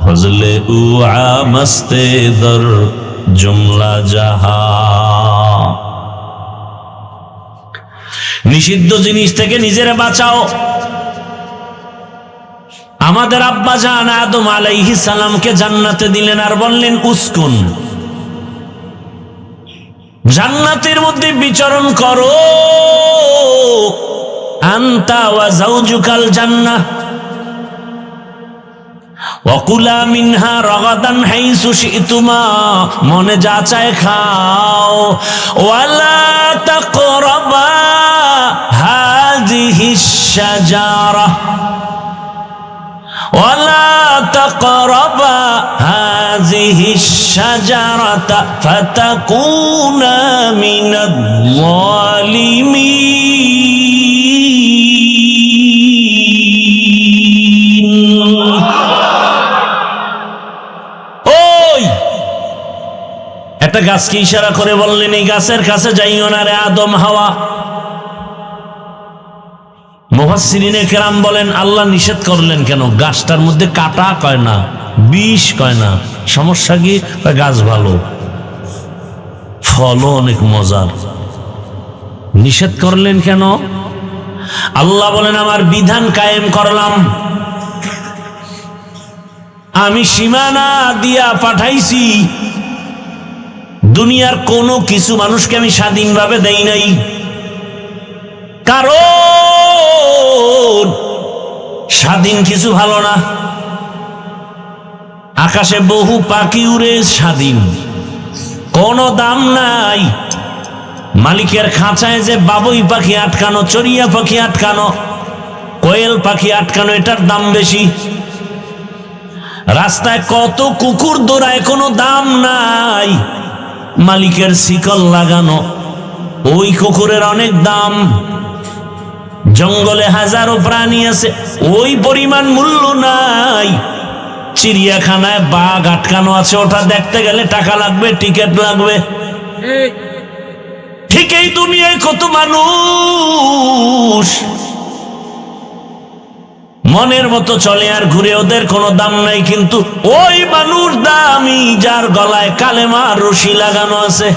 फज़ले उआ मस्ते दर जुमला जहा। निषिद्ध जिनिस থেকে নিজেরে বাঁচাও। আমাদের আব্বা জান আদম আলাইহিস সালামকে জান্নাতে দিলেন আর বললেন উসকুন, জান্নাতের মধ্যে বিচরণ করো, আনতা ওয়া যাওজুকাল জান্নাহ ওয়া কুলা মিনহা রাগাদান হাইসু শিতুমা, মনে যা চায় খাও, ওয়ালা তাকরাবা হাযিহিশ শাজারা ولا تقربا هذه الشجرة فتكونا من الظالمين। ওই একটা গাছকে ইশারা করে বললেন এই গাছের কাছে যাইও না রে আদম হাওয়া। মুফাসসিরিনে কেরাম বলেন আল্লাহ নিষেধ করলেন কেন? গাছটার মধ্যে কাটা কয় না, বিষ কয় না, সমস্যা কি? গাছ ভালো, ফলও অনেক মজার। নিষেধ করলেন কেন? আল্লাহ বলেন আমার বিধান কায়েম করলাম, আমি সীমানা দিয়া পাঠাইছি, দুনিয়ার কোনো কিছু মানুষকে আমি স্বাধীনভাবে দেই নাই। কারণ স্বাধীন কিছু ভালো না। আকাশে বহু পাখি উড়ে স্বাধীন, কোনো দাম নাই। মালিকের খাঁচায় যে বাবুই পাখি আটকানো, চড়িয়া পাখি আটকানো, কোয়েল পাখি আটকানো, এটার দাম বেশি। রাস্তায় কত কুকুর দৌড়ায়, কোনো দাম নাই। মালিকের শিকল লাগানো, ওই কুকুরের অনেক দাম। জঙ্গলে হাজারো প্রাণী আছে, ওই পরিমাণ মূল্য নাই। চিড়িয়াখানায় বাঘ আটকানো আছে, ওটা দেখতে গেলে টাকা লাগবে, টিকিট লাগবে। ঠিক এই দুনিয়ায় কত মানুষ মনের মতো চলে আর ঘুরে, ওদের কোনো দাম নাই। কিন্তু ওই মানুষ দামি যার গলায় কালেমার রশি লাগানো আছে।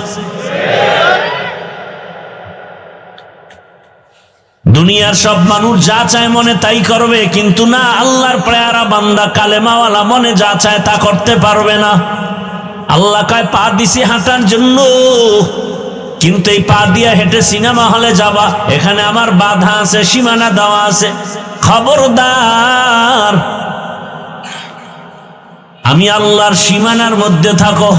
দুনিয়ার সব মানুষ যা চায় মনে তাই করবে, কিন্তু না, আল্লাহর প্রেয়ারা বান্দা কালেমাওয়ালা মনে যা চায় তা করতে পারবে না। আল্লাহ কয় পা দিছি হাঁটার জন্য, কিন্তু এই পা দিয়া হেঁটে সিনেমা হলে যাবা, এখানে আমার বাধা আছে, সীমানা দেওয়া আছে। খবরদার, আমি আল্লাহর সীমানার মধ্যে থাকো।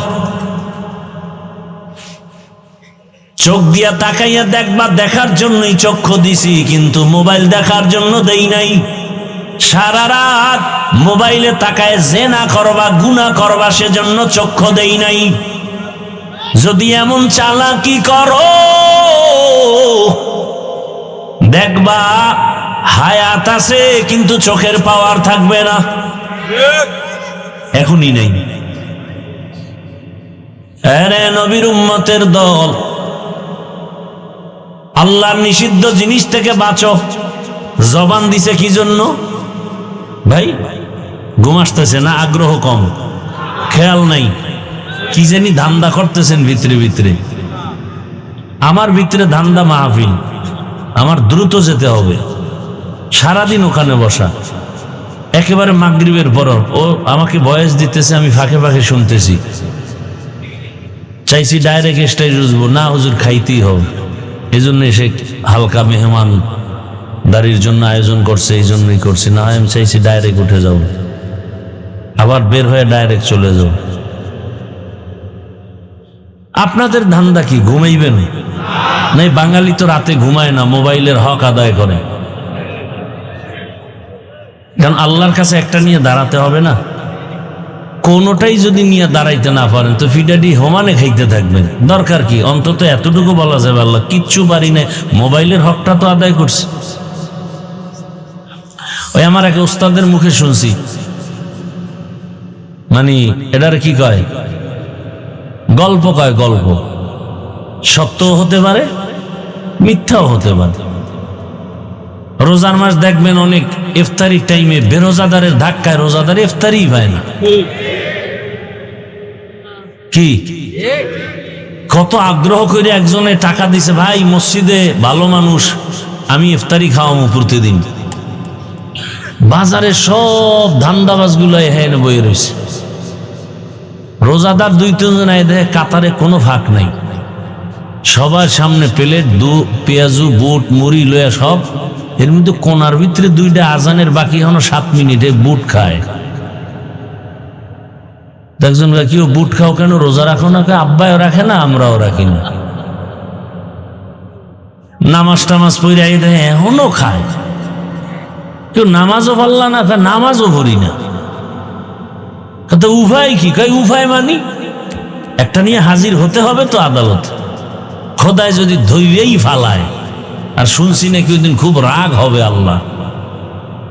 চোখ দিয়া তাকাইয়া দেখবা, দেখার জন্যই চক্ষু দিছি, কিন্তু মোবাইল দেখার জন্য দেই নাই। সারা রাত মোবাইলে তাকায় জেনা করবা, গুনাহ করবা, সেজন্য চক্ষু দেই নাই। যদি এমন চালাকি করো, দেখবা হায়াত আছে কিন্তু চোখের পাওয়ার থাকবে না, এখনই নেই। আরে নবীর উম্মতের দল, আল্লাহর নিষিদ্ধ জিনিস থেকে বাঁচো। জবান দিছে কি জন্য ভাই? ঘুম আসতেছে না, আগ্রহ কম, খেয়াল নাই, কি জানি ধান্দা করতেছেন ভিতরে ভিতরে। আমার ভিতরে ধান্দা মাহফিল, আমার দ্রুত যেতে হবে, সারাদিন ওখানে বসা। একেবারে মাগরিবের পর ও আমাকে ভয়েস দিতেছে, আমি ফাঁকে ফাঁকে শুনতেছি। চাইছি ডাইরেক্ট স্টেজ উঠবো, না হুজুর খাইতেই হবে, এই জন্য এসে হালকা মেহমান দাঁড়ির জন্য আয়োজন করছে, এই জন্যই করছি। না, আমি চাইছি ডাইরেক্ট উঠে যাও, আবার বের হয়ে ডাইরেক্ট চলে যাও। আপনাদের ধান্দা কি? ঘুমাইবেন? নাই, বাঙালি তো রাতে ঘুমায় না, মোবাইলের হক আদায় করে। কারণ আল্লাহর কাছে একটা নিয়ে দাঁড়াতে হবে না। কোনোটাই যদি নিয়ে দাঁড়াইতে না পারেন তো ফিডাডি হোমানে খাইতে থাকবেন। দরকার কি? অন্তত এতটুকু বলা যাবে আল্লাহ কিচ্ছু পারি না, মোবাইলের হকটা তো আদায় করছে। ওই আমার এক উস্তাদের মুখে শুনছি, মানে এটার কি কয়, গল্প কয়, গল্প সত্যও হতে পারে মিথ্যাও হতে পারে। রোজার মাস দেখবেন অনেক ইফতারির টাইমে বেরোজাদারের ধাক্কায় রোজাদার ইফতারি পায় না। কি কত আগ্রহ করে একজনে টাকা দিছে, ভাই মসজিদে ভালো মানুষ, আমি ইফতারি খাওয়াবো প্রতিদিন। বাজারে সব ধান্দাবাজ গুলো এখানে বয়ে রয়েছে, রোজাদার 2-3 জন দেখে কাতারে কোনো ফাঁক নাই, সবার সামনে প্লেট, পেঁয়াজু, বুট, মুড়ি লয়া সব। এর মধ্যে কোনার ভিতরে 2টা আজানের বাকি এখনো 7 মিনিটে বুট খায়। একজন কি ও বুট খাও কেন, রোজা রাখো না? আব্বাও রাখে না, আমরাও রাখি না। নামাজ টামাজ পড়ে দেয় এখনো খায়। কেউ নামাজও পারলা না, নামাজও পড়ি না। উপায় কি? উপায় মানি একটা নিয়ে হাজির হতে হবে তো আদালত, খোদায় যদি ধৈর্যই ফালায়। আর শুনছি নাকি ওই দিন খুব রাগ হবে আল্লাহ,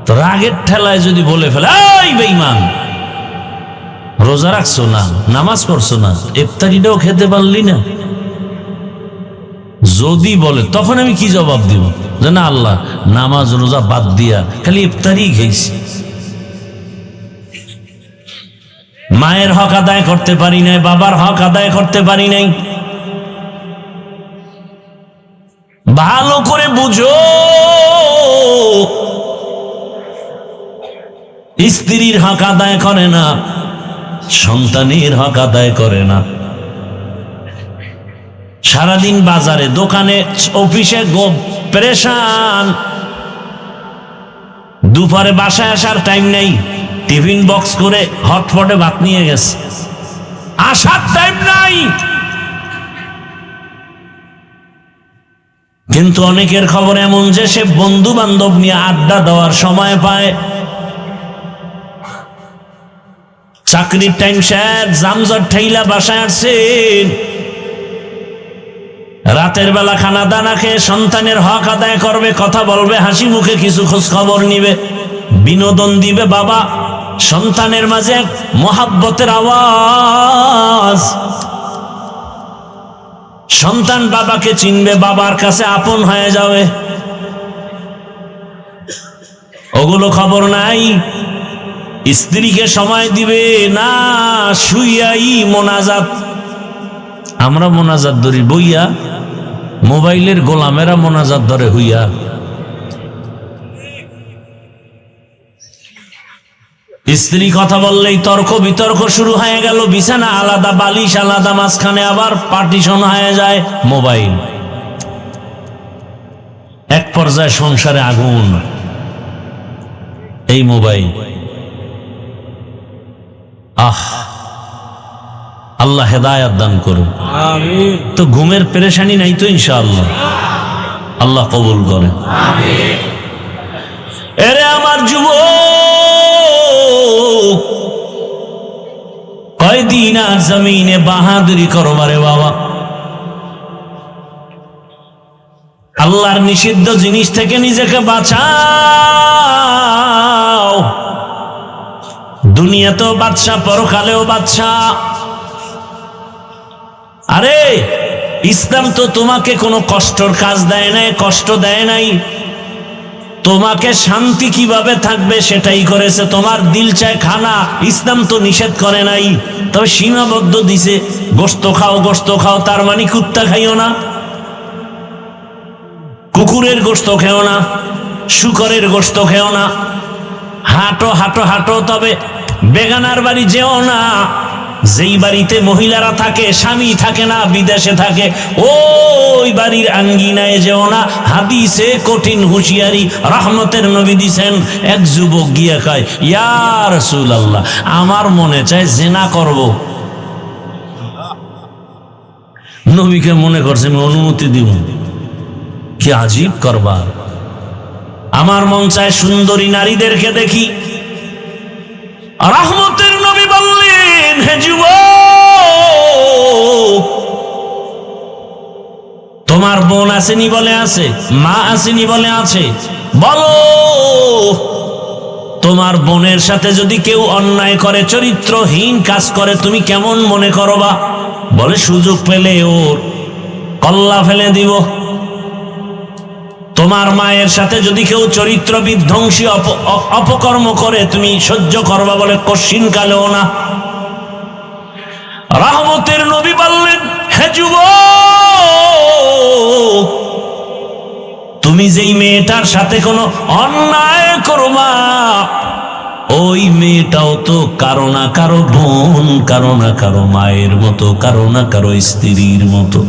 তো রাগের ঠেলায় যদি বলে ফেলে, এই বেঈমান, রোজা রাখছো না, নামাজ পড়ছো না, ইফতারিটাও খেতে পারলি না, যদি বলে, তখন আমি কি জবাব দিব? যে না আল্লাহ, নামাজ রোজা বাদ দিয়া খালি ইফতারি খেয়েছি, মায়ের হক আদায় করতে পারি নাই, বাবার হক আদায় করতে পারি নাই। ভালো করে বুঝো, স্ত্রীর হক আদায় করে না, সন্তানের হক আদায় করে না। সারাদিন বাজারে, দোকানে, অফিসে পেরেশান, দুপুরে বাসায় আসার টাইম নেই, টিফিন বক্স করে হটপটে ভাত নিয়ে গেছে, আসার টাইম নাই। কিন্তু অনেকের খবর এমন যে সে বন্ধু বান্ধব নিয়ে আড্ডা দেওয়ার সময় পায়, চাকরির টাইম শেষ, জামজট ঠেইলা বাসায় আসছেন, রাতের বেলা খানা দানা খেয়ে সন্তানের হক আদায় করবে, কথা বলবে, হাসি মুখে কিছু খোঁজ খবর নিবে, বিনোদন দিবে। বাবা, সন্তানের মাঝে এক মহাব্বতের আওয়াজ, সন্তান বাবাকে চিনবে, বাবার কাছে আপন হয়ে যাবে, ওগুলো খবর নাই। স্ত্রীকে সময় দিবে না, শুইয়াই মোনাজাত। আমরা মোনাজাত ধরি বইয়া, মোবাইলের গোলামেরা মোনাজাত ধরে হইয়া। স্ত্রী কথা বললেই তর্ক বিতর্ক শুরু হয়ে গেল, বিছানা আলাদা, বালিশ আলাদা, মাঝখানে আবার পার্টিশন হয়ে যায় মোবাইল। এক পর্যায়ে সংসারে আগুন, এই মোবাইল। আল্লাহ হেদায়েত দান করুন। আমিন। তো ঘুমের পেরেশানি নাই তো ইনশাআল্লাহ, আল্লাহ কবুল করে। আমিন। এরে আমার যুবক, কয়দিন আর জমিনে বাহাদুরি করবারে বাবা, আল্লাহর নিষিদ্ধ জিনিস থেকে নিজেকে বাঁচাও। দুনিয়াতেও বাদশা, পরকালেও বাদশা। আরে ইসলাম তো তোমাকে কোনো কষ্টর কাজ দেয় নাই, কষ্ট দেয় নাই, তোমাকে শান্তি কিভাবে থাকবে সেটাই করেছে। তোমার দিল চায় খানা, ইসলাম তো নিষেধ করে নাই, তবে সীমাবদ্ধ দিছে। গোশত খাও, গোশত খাও, তার মানে কুত্তা খাইও না, কুকুরের গোশত খেও না, শুকরের গোশত খেও না। হাঁটো হাঁটো হাঁটো, তবে বেগানার বাড়ি যেও না। যেই বাড়িতে মহিলারা থাকে, স্বামী থাকে না, বিদেশে থাকে, ওই বাড়ির আঙ্গিনায় যেও না। হাদিসে কঠিন হুঁশিয়ারি রহমতের নবী দিছেন। এক যুবক গিয়া কয়, ইয়া রাসূলুল্লাহ, আমার মনে চায় জিনা করব। নবীকে মনে করছে আমি অনুমতি দিব। কি আজীব করবার, আমার মন চায় সুন্দরী নারীদেরকে দেখি। রহমতের নবী বললেন, হে যুবক, তোমার বোন আসেনি বলে আছে, মা আসেনি বলে আছে, বলো তোমার বোনের সাথে যদি কেউ অন্যায় করে, চরিত্রহীন কাজ করে, তুমি কেমন মনে করবা? বলে সুযোগ পেলে ওর কল্লা ফেলে দিব। তোমার মায়ের সাথে যদি কেউ চরিত্র বিধ্বংসী অপকর্ম করে, তুমি সহ্য করবা? বলে কশিন কালেও না। রহমতের নবী বললেন, হে যুবক, তুমি যেই মেয়েটার সাথে কোনো অন্যায় করবা, ওই মেয়েটাও তো কারো না কারো বোন, কারো না কারো মায়ের মতো, কারো না কারো স্ত্রীর মতো।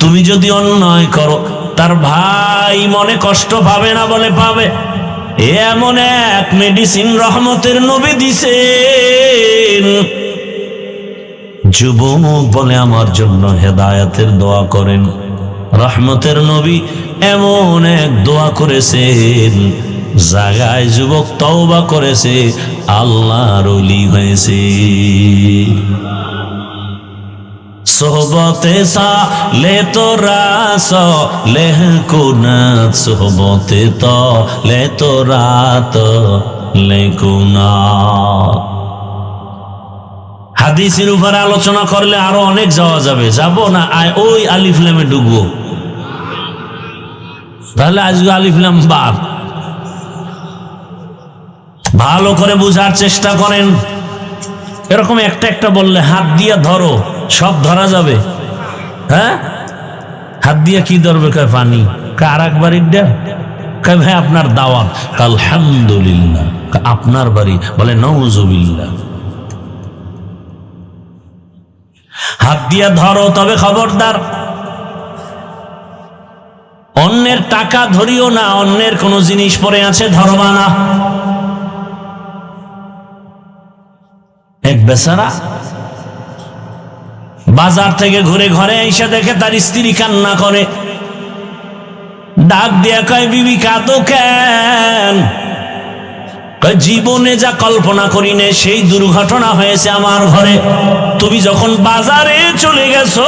তুমি যদি অন্যায় করো, তার ভাই মনে কষ্ট পাবে না? বলে পাবে। এমন এক মেডিসিন রহমতের নবী দিছেন। যুবক বলে আমার জন্য হেদায়েতের দোয়া করেন। রহমতের নবী এমন এক দোয়া করেছেন, জাগায় যুবক তওবা করেছে, আল্লাহর ওলি হয়েছে। সোহবতে সালে তোরা সলেহ কুনাত, সোহবতে তলে তোরা তলে কুনাত। হাদিসের উপর আলোচনা করলে আরো অনেক যাওয়া যাবে, যাব না, ওই আলিফ লামে ঢুকবো। তাহলে আজকে আলিফ লাম বাদ। ভালো করে বুঝার চেষ্টা করেন। এরকম একটা একটা বললে হাত দিয়ে ধরো, সব ধরা যাবে। হ্যাঁ, হাত দিয়ে কি ধরবে? কয় পানি। আর একবার কয় ভাই আপনার দাওয়াত। আলহামদুলিল্লাহ। আপনার বাড়ি? বলে নাউজুবিল্লাহ। হাত দিয়ে ধরো, তবে খবরদার অন্যের টাকা ধরিও না, অন্যের কোনো জিনিস পড়ে আছে ধরবা না। এক বেচারা বাজার থেকে ঘুরে ঘরে এসে দেখে তার স্ত্রী কান্না করে। ডাক দিয়া কয়, বিবি কাঁদো কেন? জীবনে যা কল্পনা করি না সেই দুর্ঘটনা হয়েছে আমার ঘরে। তুমি যখন বাজারে চলে গেছো,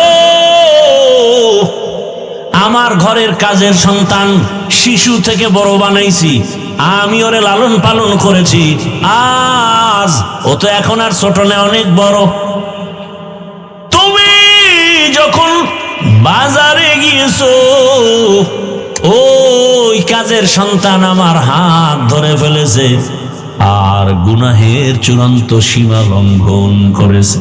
আমার ঘরের কাজের সন্তান শিশু থেকে বড় বানাইছি, আমি ওরে লালন পালন করেছি। আজ ও তো এখন আর ছোট না, অনেক বড়। তুমি যখন বাজারে গিয়েছো, ওই কাজের সন্তান আমার হাত ধরে ফেলেছে আর গুনাহের চূড়ান্ত সীমা লঙ্ঘন করেছে।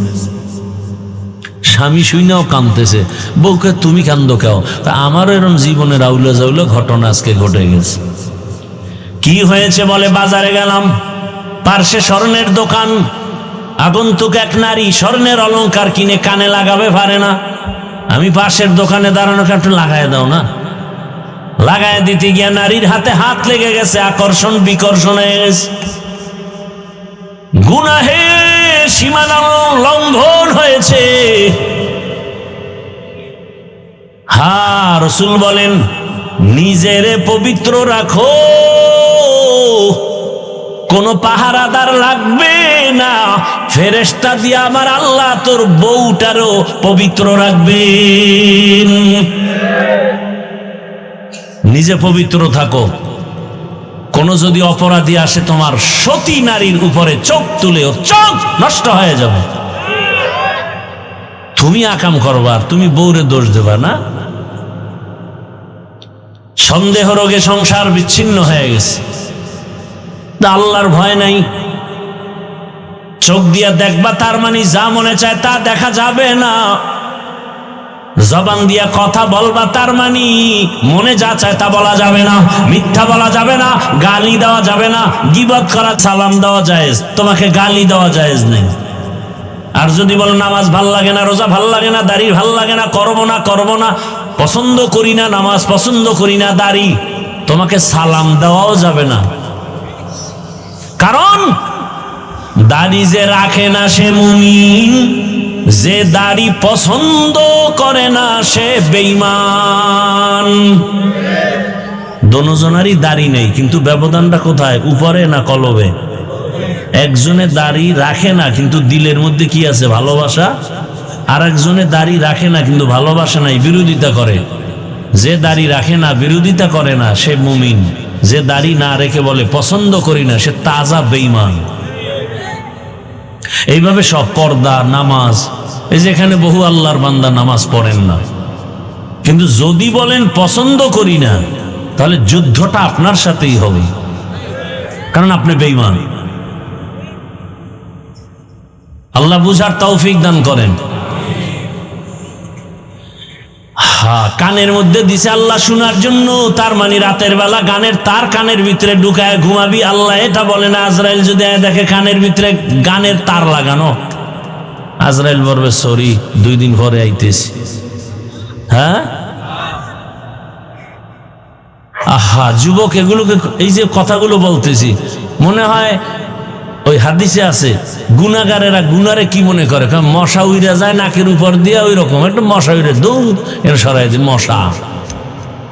স্বামী শুইনাও কাঁদতেছে, বউকে তুমি কান্দো কেউ? আমারও এরকম জীবনের আউলা জাউলা ঘটনা আজকে ঘটে গেছে। কি হয়েছে? বলে বাজারে গেলাম, পার্শ্বে স্বর্ণের দোকান। আগন্তুক এক নারী স্বর্ণের অলংকার কিনে কানে লাগাবে পারে না। আমি পাশের দোকানে দাঁড়ানো, একটু লাগায় দাও না। লাগায় দিতে গিয়া নারীর হাতে হাত লেগে গেছে, আকর্ষণ বিকর্ষণ হয়ে গেছে, গুনাহের সীমানা লঙ্ঘন হয়েছে। হ্যাঁ, রাসূল বলেন, নিজেরে পবিত্র রাখো, কোন পাহারাদার লাগবে না। ফেরেশতা দিয়ে আমার আল্লাহ তোর বউটারও পবিত্র রাখবেন। নিজে পবিত্র থাকো। কোন যদি অপরাধী আসে তোমার সতী নারীর উপরে চোখ তুলে, ওর চোখ নষ্ট হয়ে যাবে। তুমি আকাম করবা, তুমি বউরে দোষ দেবা না। সন্দেহ রোগে সংসার বিচ্ছিন্ন হয়ে গেছে, আল্লাহর ভয় নাই। চোখ দিয়ে দেখবা, তার মানে যা মনে চায় তা দেখা যাবে না। জবান দিয়া কথা বলবা, তার মানে মনে যা চায় তা বলা যাবে না। মিথ্যা বলা যাবে না, গালি দেওয়া যাবে না, গীবত করা, সালাম দেওয়া জায়েজ, তোমাকে গালি দেওয়া জায়েজ নেই। আর যদি বলো নামাজ ভাল লাগে না, রোজা ভাল লাগে না, দাড়ি ভাল লাগে না, করবো না, পছন্দ করি না নামাজ, পছন্দ করি না দাড়ি, তোমাকে সালাম দেওয়াও যাবে না। কারণ দাড়ি যে রাখে না সে মুমিন, যে দাড়ি পছন্দ করে না সে বেঈমান। দোনোজনারই দাড়ি নেই, কিন্তু ব্যবধানটা কোথায়? উপরে না কলবে? একজনে দাড়ি রাখে না কিন্তু দিলের মধ্যে কি আছে? ভালোবাসা। আর একজনে দাড়ি রাখে না কিন্তু ভালোবাসা নাই, বিরোধিতা করে। যে দাড়ি রাখে না, বিরোধিতা করে না, সে মুমিন। যে দাড়ি না রেখে বলে পছন্দ করি না, সে তাজা বেঈমান। এইভাবে সব পর্দা, নামাজ, এই যে এখানে বহু আল্লাহর বান্দা নামাজ পড়েন না, কিন্তু যদি বলেন পছন্দ করি না, তাহলে যুদ্ধটা আপনার সাথেই হবে, কারণ আপনি বেঈমান। আল্লাহ বুঝার তৌফিক দান করেন। কানের মধ্যে দিছে আল্লাহ শোনার জন্য, তার মানে রাতের বেলা গানের তার কানের ভিতরে ঢুকায় ঘুমাবি। আল্লাহ এটা বলে না আজরাইল যদি দেখে কানের ভিতরে গানের তার লাগানো, আজরাইল বলবে সরি 2 দিন পরে আইতেছি। হ্যাঁ, আহা যুবক, এগুলোকে এই যে কথাগুলো বলতেছি, মনে হয় ওই হাদিসে আছে গুনাহগারেরা গুনারে কি মনে করে, মশা উইরা যায় নাকের উপর দিয়ে, ওই রকম একটা মশা উইরে দৌড় এর সরাই দিয়ে মশা।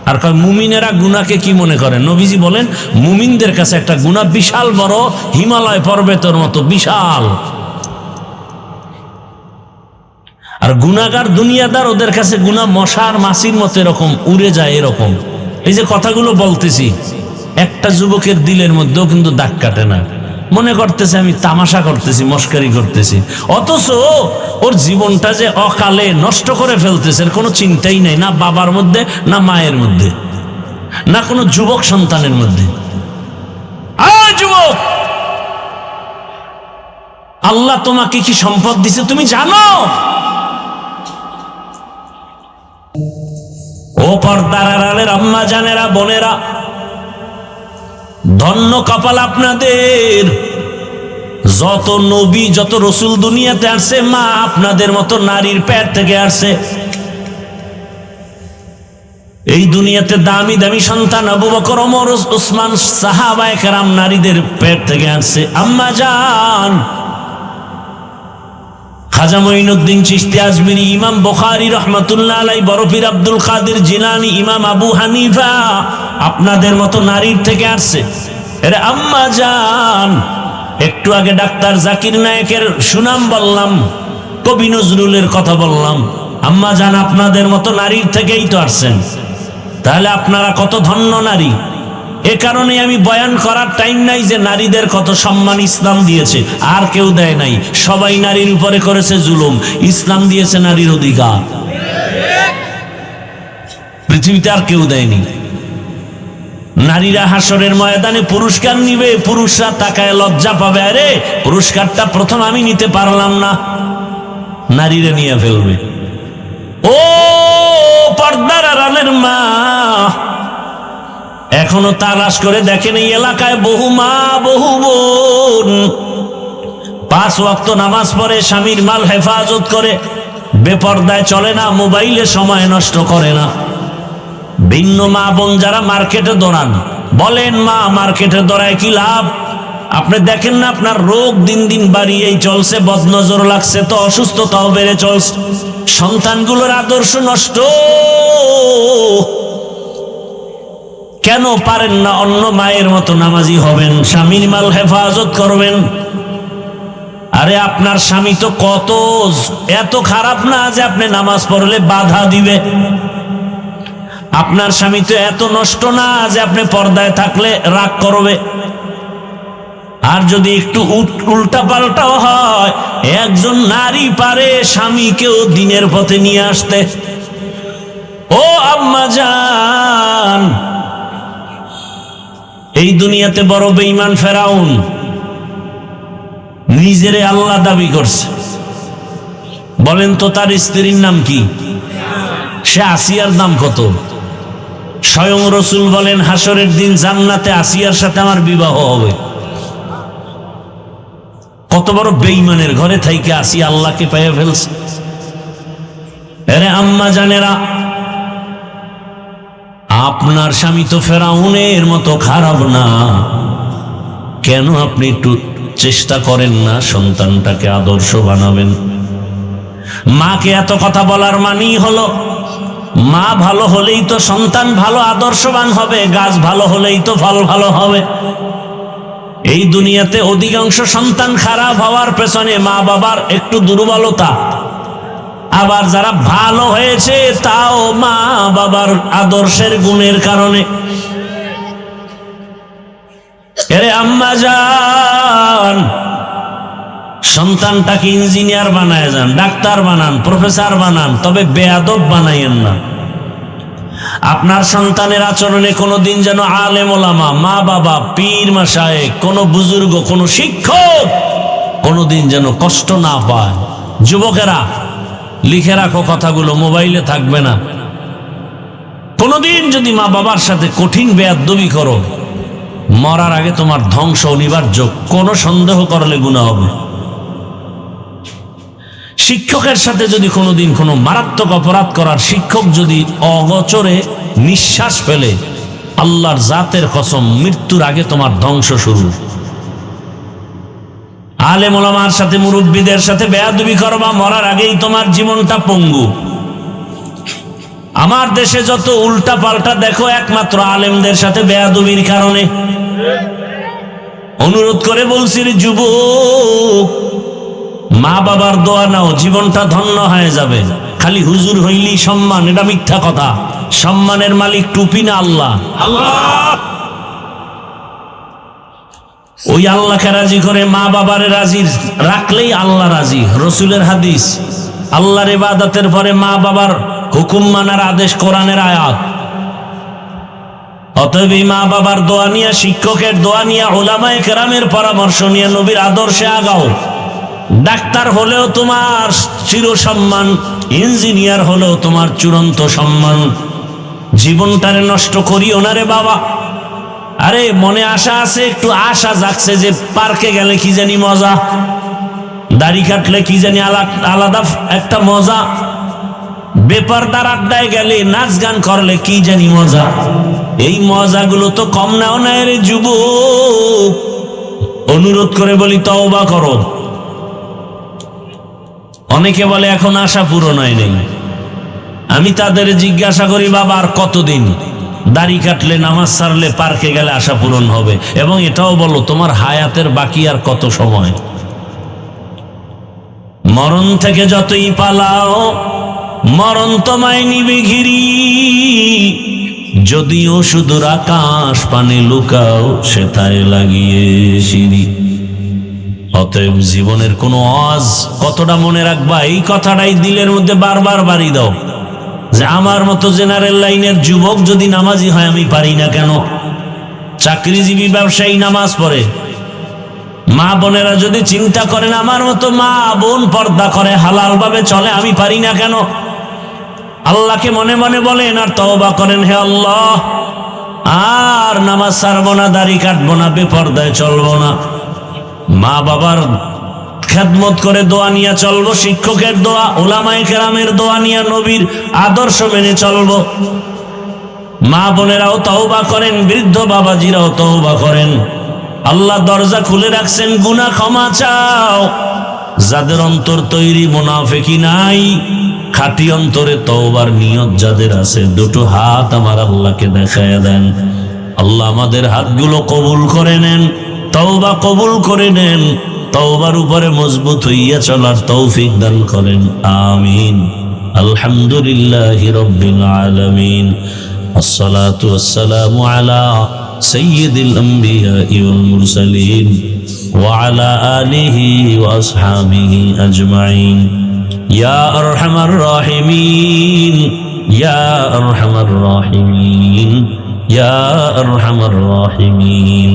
আর কয় মুমিনেরা গুনাহকে কি মনে করে, নবীজি বলেন মুমিনদের কাছে একটা গুনাহ বিশাল বড়, হিমালয় পর্বতের মতো বিশাল। আর গুনাহগার দুনিয়াদার, ওদের কাছে গুনাহ মশার মাছির মতো এরকম উড়ে যায় এরকম। এই যে কথাগুলো বলতেছি, একটা যুবকের দিলের মধ্যেও কিন্তু দাগ কাটে না, মনে করতেছে আমি তামাশা করতেছি, মস্কারি করতেছি, অথচ ওর জীবনটা যে অকালে নষ্ট করে ফেলতেছে এর কোনো চিন্তাই নাই, না বাবার মধ্যে, না মায়ের মধ্যে, না কোনো যুবক সন্তানের মধ্যে। যুবক, আল্লাহ তোমাকে কি সম্পদ দিছে তুমি জানো? ও পর্দার আড়ালের আম্মা জানেরা, বোনেরা, ধন্য কপাল আপনাদের। যত নবী, যত রসুল দুনিয়াতে আসছে, মা আপনাদের মতো নারীর পেট থেকে আসছে। এই দুনিয়াতে দামি দামি সন্তান আবু বকর, ওমর, উসমান, সাহাবায়ে কেরাম নারীদের পেট থেকে আসছে। আম্মা জান খাজা মঈনুদ্দিন চিশতি আজমিরি, ইমাম বুখারী রাহমাতুল্লাহ আলাইহি, বড় পীর আব্দুল কাদের জিলানী, ইমাম আবু হানিফা আপনাদের মতো নারীর থেকে আসছে। আরে আম্মা জান, একটু আগে ডাক্তার জাকির নায়েকের সুনাম বললাম, কবি নজরুলের কথা বললাম, আম্মা জান আপনাদের মতো নারীর থেকেই তো আসছেন। তাহলে আপনারা কত ধন্য নারী। এ কারণে আমি বয়ান করার টাইম নাই যে নারীদের কত সম্মান ইসলাম দিয়েছে, আর কেউ দেয় নাই। সবাই নারীর উপরে করেছে জুলুম, ইসলাম দিয়েছে নারীর অধিকার, পৃথিবীতে আর কেউ দেয়নি। নারীরা হাসরের ময়দানে পুরস্কার নিবে, পুরুষরা তাকায় লজ্জা পাবে, আরে পুরস্কারটা প্রথম আমি নিতে পারলাম না, নারীরা নিয়ে ফেলবে। ও পর্দার আড়ালের মা, এখনো তালাশ করে দেখেন এই এলাকায় বহু মা, বহু বোন 5 ওয়াক্ত নামাজ পড়ে, স্বামীর মাল হেফাজত করে, বেপর্দায় চলে না, মোবাইলে সময় নষ্ট করে না। ভিন্ন মা বোন যারা মার্কেটে দৌড়ান, বলেন মা মার্কেটে দৌড়ায় কি লাভ? আপনি দেখেন না আপনার রোগ দিন দিন বাড়িয়েই চলছে, বদনজর লাগছে তো, অসুস্থতাও বেড়ে চলছে, সন্তানগুলোর আদর্শ নষ্ট। কেন পারেন না অন্য মায়ের মতো নামাজি হবেন, স্বামীর মাল হেফাজত করবেন? আরে আপনার স্বামী তো কত এত খারাপ না যে আপনি নামাজ পড়লে বাধা দিবে। আপনার স্বামী তো এত নষ্ট না যে আপনি পর্দায় থাকলে রাগ করবে। আর যদি একটু উল্টা পাল্টাও হয়, একজন নারী পারে স্বামীকেও দিনের পথে নিয়ে আসতে। ও আম্মা জান, এই দুনিয়াতে বড় বেঈমান ফেরাউন নিজেরে আল্লাহ দাবি করছে। বলেন তো তার স্ত্রীর নাম কি? সে আসিয়ার দাম কত? স্বয়ং রসুল বলেন হাসরের দিন জান্নাতে আসিয়ার সাথে আমার বিবাহ হবে। কত বড় বেঈমানের ঘরে থাইকে আসিয়া আল্লাহকে পেয়ে ফেলছে। আরে আম্মা জানেরা, আপনার স্বামী তো ফেরাউনের মতো খারাপ না, কেন আপনি একটু চেষ্টা করেন না সন্তানটাকে আদর্শ বানাবেন? মাকে এত কথা বলার মানেই হলো মা ভালো হলেই তো সন্তান ভালো আদর্শবান হবে, গাছ ভালো হলেই তো ফল ভালো হবে। এই দুনিয়াতে অধিকাংশ সন্তান খারাপ হওয়ার পেছনে মা বাবার একটু দুর্বলতা, আবার যারা ভালো হয়েছে তাও মা বাবার আদর্শের গুণের কারণে। এরে আম্মা জান, সন্তানটাকে ইঞ্জিনিয়ার বানায় যান, ডাক্তার বানান, প্রফেসর বানান, তবে বেয়াদব বানাইয়েন না। আপনার সন্তানের আচরণে কোনোদিন যেন আলেম ওলামা, মা বাবা, পীর মাশায়েখ, কোনো বুজুর্গ, কোনো শিক্ষক কোনোদিন যেন কষ্ট না পায়। যুবকেরা লিখে রাখো কথাগুলো, মোবাইলে থাকবে না। কোনোদিন যদি মা বাবার সাথে কঠিন বেয়াদবি করো, মরার আগে তোমার ধ্বংস অনিবার্য, কোনো সন্দেহ করলে গুনাহ হবে। শিক্ষকের সাথে যদি কোনোদিন কোনো মারাত্মক অপরাধ করার, শিক্ষক যদি অগোচরে নিঃশ্বাস ফেলে, আল্লাহর জাতের কসম, মৃত্যুর আগে তোমার ধ্বংস শুরু। আলেম ওলামার সাথে, মুরব্বীদের সাথে বেয়াদবি করবা, মরার আগেই তোমার জীবনটা পঙ্গু। আমার দেশে যত উল্টা পাল্টা দেখো, একমাত্র আলেমদের সাথে বেয়াদবির কারণে। অনুরোধ করে বলছি রে যুবক, মা বাবার দোয়া নাও, জীবনটা ধন্য হয়ে যাবে। খালি হুজুর হইলেই সম্মান, এটা মিথ্যা কথা। সম্মানের মালিক টুপি না আল্লাহ। ওই আল্লাহকে রাজি করে মা বাবারে রাজি রাখলেই আল্লাহ রাজি। রসুলের হাদিস, আল্লাহর ইবাদতের পরে মা বাবার হুকুম মানার আদেশ, কোরআনের আয়াত। অতএব মা বাবার দোয়া নিয়ে, শিক্ষকের দোয়া নিয়ে, উলামায়ে কেরামের পরামর্শ নিয়ে নবীর আদর্শে আগাও। ডাক্তার হলেও তোমার চির সম্মান, ইঞ্জিনিয়ার হলেও তোমার চূড়ান্ত সম্মান। জীবনটারে নষ্ট করিও না রে বাবা। আরে মনে আশা আছে, একটু আশা জাগছে যে পার্কে গেলে কি জানি মজা, দাড়ি কাটলে কি জানি আলাদা একটা মজা, বেপরদার আড্ডায় গেলে, নাচ গান করলে কি জানি মজা। এই মজাগুলো তো কম নাও না রে যুবক। অনুরোধ করে বলি, তওবা করো। অনেকে বলে এখন আশা পূরণ হয় নাই। আমি তাদের জিজ্ঞাসা করি, বাবা আর কতদিন? দাড়ি কাটলে, নামাজ ছাড়লে, পার্কে গেলে আশা পূরণ হবে? এবং এটাও বলো, তোমার হায়াতের বাকি আর কত সময়? মরণ থেকে যতই পালাও, মরণ তোমায় নিবে ঘিরি। যদিও সুদূর আকাশ পানে লুকাও, সেথায় লাগিয়ে সিঁড়ি। অতএব জীবনের কোনো আজ কতটা মনে রাখবা, এই কথাটাই দিলের মধ্যে বারবার বাড়ি দাও, যে আমার মতো জেনারেল লাইনের যুবক যদি নামাজি হয়, আমি পারি না কেন? চাকরিজীবী ব্যবসায়ী নামাজ পড়ে, মা বোনেরা যদি চিন্তা করেন আমার মতো মা বোন পর্দা করে, হালাল ভাবে চলে, আমি পারি না কেন? আল্লাহকে মনে মনে বলেন আর তওবা করেন, হে আল্লাহ, আর নামাজ ছাড়বো না, দাড়ি কাটবো না, বেপর্দায় চলবো না। মা বাবার খেদমত করে দোয়া নিয়ে চলবো, শিক্ষকের দোয়া, উলামায়ে কেরামের দোয়া নিয়ে, নবীর আদর্শ মেনে চলবো। মা বোনেরাও তওবা করেন, বৃদ্ধ বাবাজিরাও তওবা করেন। আল্লাহ দরজা খুলে রাখছেন, গুনাহ ক্ষমা চাও। যাদের অন্তর তৈরি, মুনাফিকি নাই, খাঁটি অন্তরে তওবার নিয়ত যাদের আছে, দুটো হাত আমার আল্লাহকে দেখায়া দেন। আল্লাহ আমাদের হাতগুলো কবুল করে নেন, তওবা কবুল করে নেন, তওবার উপরে মজবুত হইয়া চলার তৌফিক দান করেন, আমিন। আলহামদুলিল্লাহি রাব্বিল আলামিন। আসসালাতু ওয়াসসালামু আলা সাইয়্যিদিল আমবিয়াই ওয়াল মুরসালিন ওয়া আলা আলিহি ওয়া আসহাবিহি আজমাইন। ইয়া আরহামার রাহিমিন, ইয়া আরহামার রাহিমিন, ইয়া আরহামার রাহিমিন।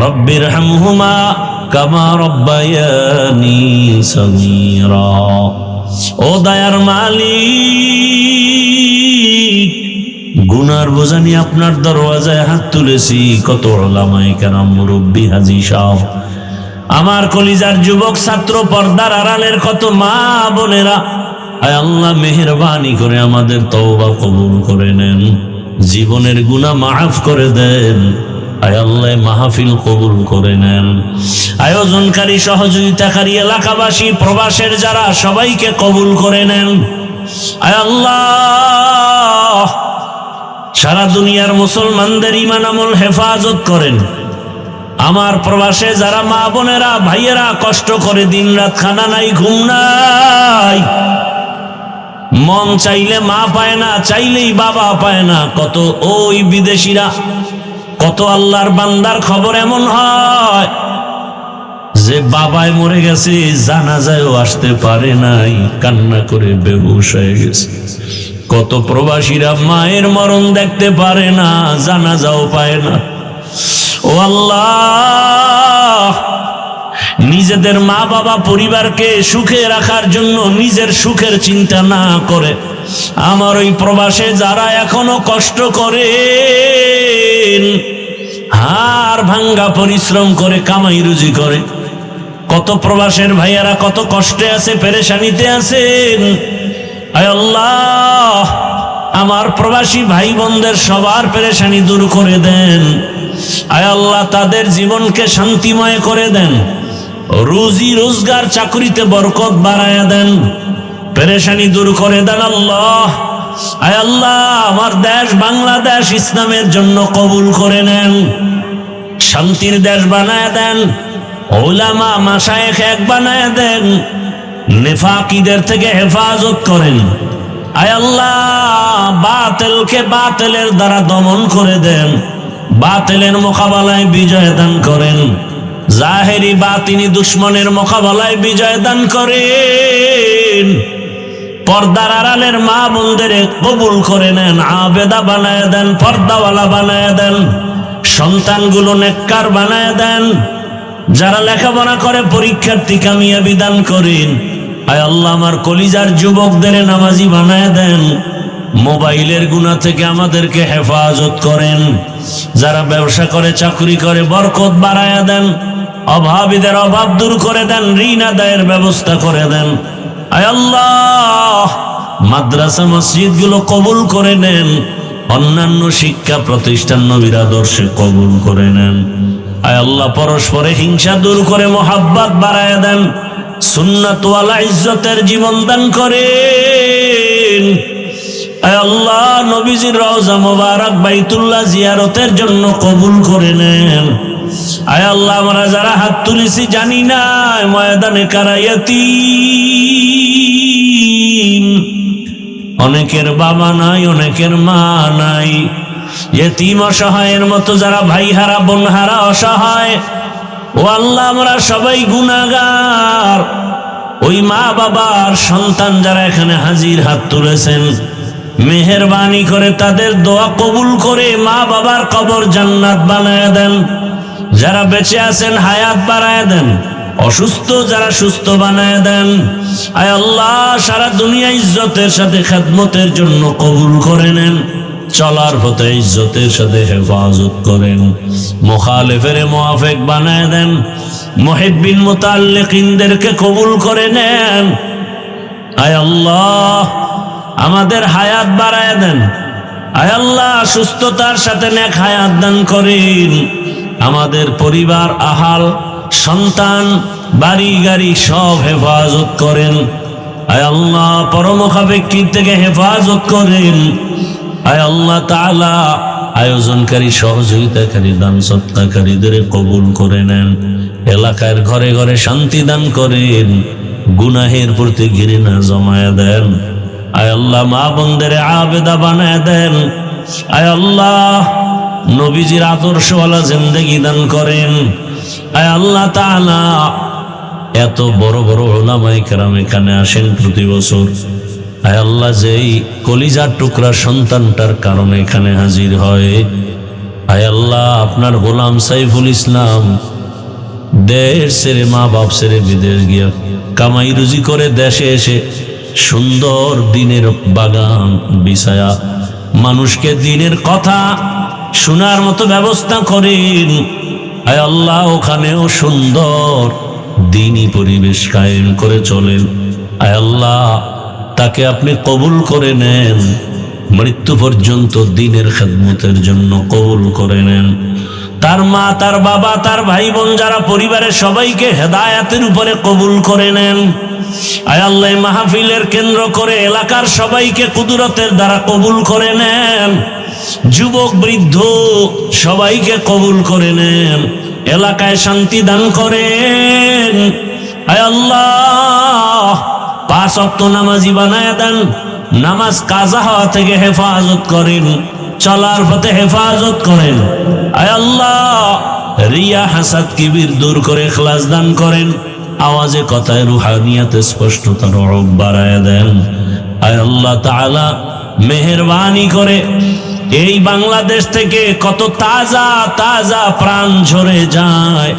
রব্বিরহামহুমা কামা রব্বায়ানি সগীরা। ও দয়ার মালিক, গুনার বোঝা নিয়ে আপনার দরওয়াজায় হাত তুলেছি। কত উলামায়ে কেরাম, মুরব্বী, হাজী সাহেব, আমার কলিজার যুবক ছাত্র, পর্দার আড়ালের কত মা বোনেরা, আয় আল্লাহ মেহেরবানি করে আমাদের তওবা কবুল করে নেন, জীবনের গুনাহ মাফ করে দেন। আয় আল্লাহ মাহফিল কবুল করে নেন। আয়োজনকারী, সহযোগিতাকারী, এলাকাবাসী, প্রবাসের যারা, সবাইকে কবুল করে নেন। আয় আল্লাহ সারা দুনিয়ার মুসলমানদের ঈমান আমল হেফাজত করেন। আমার প্রবাসে যারা মা বোনেরা, ভাইয়েরা কষ্ট করে দিনরাত, খানা নাই, ঘুম নাই, মন চাইলে মা পায় না, চাইলেই বাবা পায় না। কত ওই বিদেশিরা কত আল্লাহর বান্দার খবর এমন হয় যে বাবাই মরে গেছে, জানাজায়ও আসতে পারে নাই, কান্না করে বেহুশ হয়ে গেছে। কত প্রবাসীরা মায়ের মরণ দেখতে পারে না, জানাজাও পায় না। ও আল্লাহ, নিজেদের মা বাবা পরিবারকে সুখে রাখার জন্য নিজের সুখের চিন্তা না করে আমার ওই প্রবাসে যারা এখনো কষ্ট করে, হাড় ভাঙ্গা পরিশ্রম করে কামাই রুজি করে, কত প্রবাসের ভাইয়ারা কত কষ্টে আছে, পেরেশানিতে আছেন। আয় আল্লাহ, আমার প্রবাসী ভাই বোনদের সবার পেরেশানি দূর করে দেন। আয় আল্লাহ, তাদের জীবনকে শান্তিময় করে দেন, রুজি রোজগার চাকরিতে বরকত বাড়ায়া দেন, পেরেশানি দূর করে দেন আল্লাহ। আয় আল্লাহ, আমার দেশ বাংলাদেশ ইসলামের জন্য কবুল করে নেন, শান্তির দেশ বানায় দেন, উলামা মাশায়েখ এক বানায় দেন, নেফাকিদের থেকে হেফাজত করেন। আয় আল্লাহ, বাতিলকে বাতিলের দ্বারা দমন করে দেন, বাতিলের মোকাবেলায় বিজয় দান করেন, জাহেরি বাতিনি দুশ্মনের মোকাবেলায় বিজয় দান করেন। পর্দার আড়ালের মা বোনদের কবুল করে নেন, আবেদা বানায় দেন, পর্দাওয়ালা বানায় দেন, সন্তানগুলো নেককার বানায় দেন, যারা লেখাপড়া করে পরীক্ষার্থী কামিয়াবি দান করেন। আয় আল্লাহ, আমার কলিজার যুবকদের নামাজি বানায় দেন, মোবাইলের গুনাহ থেকে আমাদেরকে হেফাজত করেন, যারা ব্যবসা করে চাকরি করে বরকত বাড়ায়া দেন, অভাবীদের অভাব দূর করে দেন, ঋণ আদায়ের ব্যবস্থা করে দেন। আয় আল্লাহ, মাদ্রাসা মসজিদ গুলো কবুল করে নেন, অন্যান্য শিক্ষা প্রতিষ্ঠান নবীর আদর্শে কবুল করে নেন। আয় আল্লাহ, পরস্পরে হিংসা দূর করে মোহাব্বত বাড়ায় দেন, সুন্নাত ওয়ালা ইজ্জতের জীবন দান করেন। আয় আল্লাহ, নবীজির রওজা মোবারক বাইতুল্লাহ জিয়ারতের জন্য কবুল করে নেন। আয় আল্লাহ, আমরা যারা হাত তুলেছি জানি না ময়দানে কারা ইয়াতীম, অনেকের বাবা নাই, অনেকের মা নাই, ইয়তীম অসহায়ের মতো যারা ভাই হারা বোন হারা অসহায়, ও আল্লাহ, আমরা সবাই গুনাহগার। ওই মা বাবার সন্তান যারা এখানে হাজির হাত তুলেছেন, মেহেরবানি করে তাদের দোয়া কবুল করে মা বাবার কবর জান্নাত বানায় দেন। যারা বেঁচে আছেন হায়াত বাড়ায় দেন, অসুস্থ যারা সুস্থ বানায় দেন। আয় আল্লাহ, সারা দুনিয়া ইজ্জতের সাথে খেদমতের জন্য কবুল করে নেন, চলার পথে ইজ্জতের সাথে হেফাজত করেন, মুখালিফের মুআফিক বানায় দেন, মুহিব্বিন মুতাআল্লিকিনদেরকে কবুল করে নেন। আয় আল্লাহ, আমাদের হায়াত বাড়ায় দেন। আয় আল্লাহ, সুস্থতার সাথে নেক হায়াত দান করেন। আমাদের পরিবার, আহাল, সন্তান, বাড়ি গাড়ি সব হেফাজত করেন। আয় আল্লাহ, পরমুখাপেক্ষী থেকে হেফাজত করেন। আয় আল্লাহ তাআলা, আয়োজনকারী, সহযোগিতাকারী, দান সত্তাকারীদের কবুল করে নেন। এলাকার ঘরে ঘরে শান্তি দান করেন, গুনাহের প্রতি ঘৃণা জমায়া দেন। আয় আল্লাহ, মা বোনদের আবেদা বানায় দেন। আয় আল্লাহ, নবীজির আদর্শওয়ালা জিন্দেগি দান করেন। আয় আল্লাহ তাআলা, এত বড় বড় উলামায়ে কেরাম এখানে আসেন প্রতি বছর। আয় আল্লাহ, যেই কলিজার টুকরা সন্তানটার কারণে এখানে হাজির হয়, আয় আল্লাহ, আপনার গোলাম সাইফুল ইসলাম দেশ ছেড়ে, মা বাপ ছেড়ে বিদেশ গিয়া কামাই রুজি করে দেশে এসে সুন্দর দিনের বাগান বিছায়া মানুষকে দিনের কথা শোনার মতো ব্যবস্থা করেন। আয় আল্লাহ, ওখানেও সুন্দর দিনী পরিবেশ কায়েম করে চলেন। আয় আল্লাহ, তাকে আপনি কবুল করে নেন, মৃত্যু পর্যন্ত দিনের খেদমতের জন্য কবুল করে নেন। তার মা, তার বাবা, তার ভাই বোন যারা পরিবারের সবাইকে হেদায়াতের উপরে কবুল করে নেন। আয় আল্লাহ, মাহফিলের কেন্দ্র করে এলাকার সবাইকে কুদরতের দ্বারা কবুল করে নেন। যুবক বৃদ্ধ সবাইকে কবুল করে নেন, এলাকায় শান্তি দান করেন। আয় আল্লাহ, 5 ওয়াক্ত নামাজি বানায় দেন, নামাজ কাজা হওয়া থেকে হেফাজত করেন, চলার পথে হেফাজত করেন। আয় আল্লাহ, রিয়া হাসাদ কিবির দূর করে ইখলাস দান করেন। আওয়াজে কথায় রুহানিয়াতে স্পষ্টতার রব বাড়ায় দেন। আয় আল্লাহ তাআলা, মেহেরবানি করে এই বাংলাদেশ থেকে কত তাজা তাজা প্রাণ ঝরে যায়।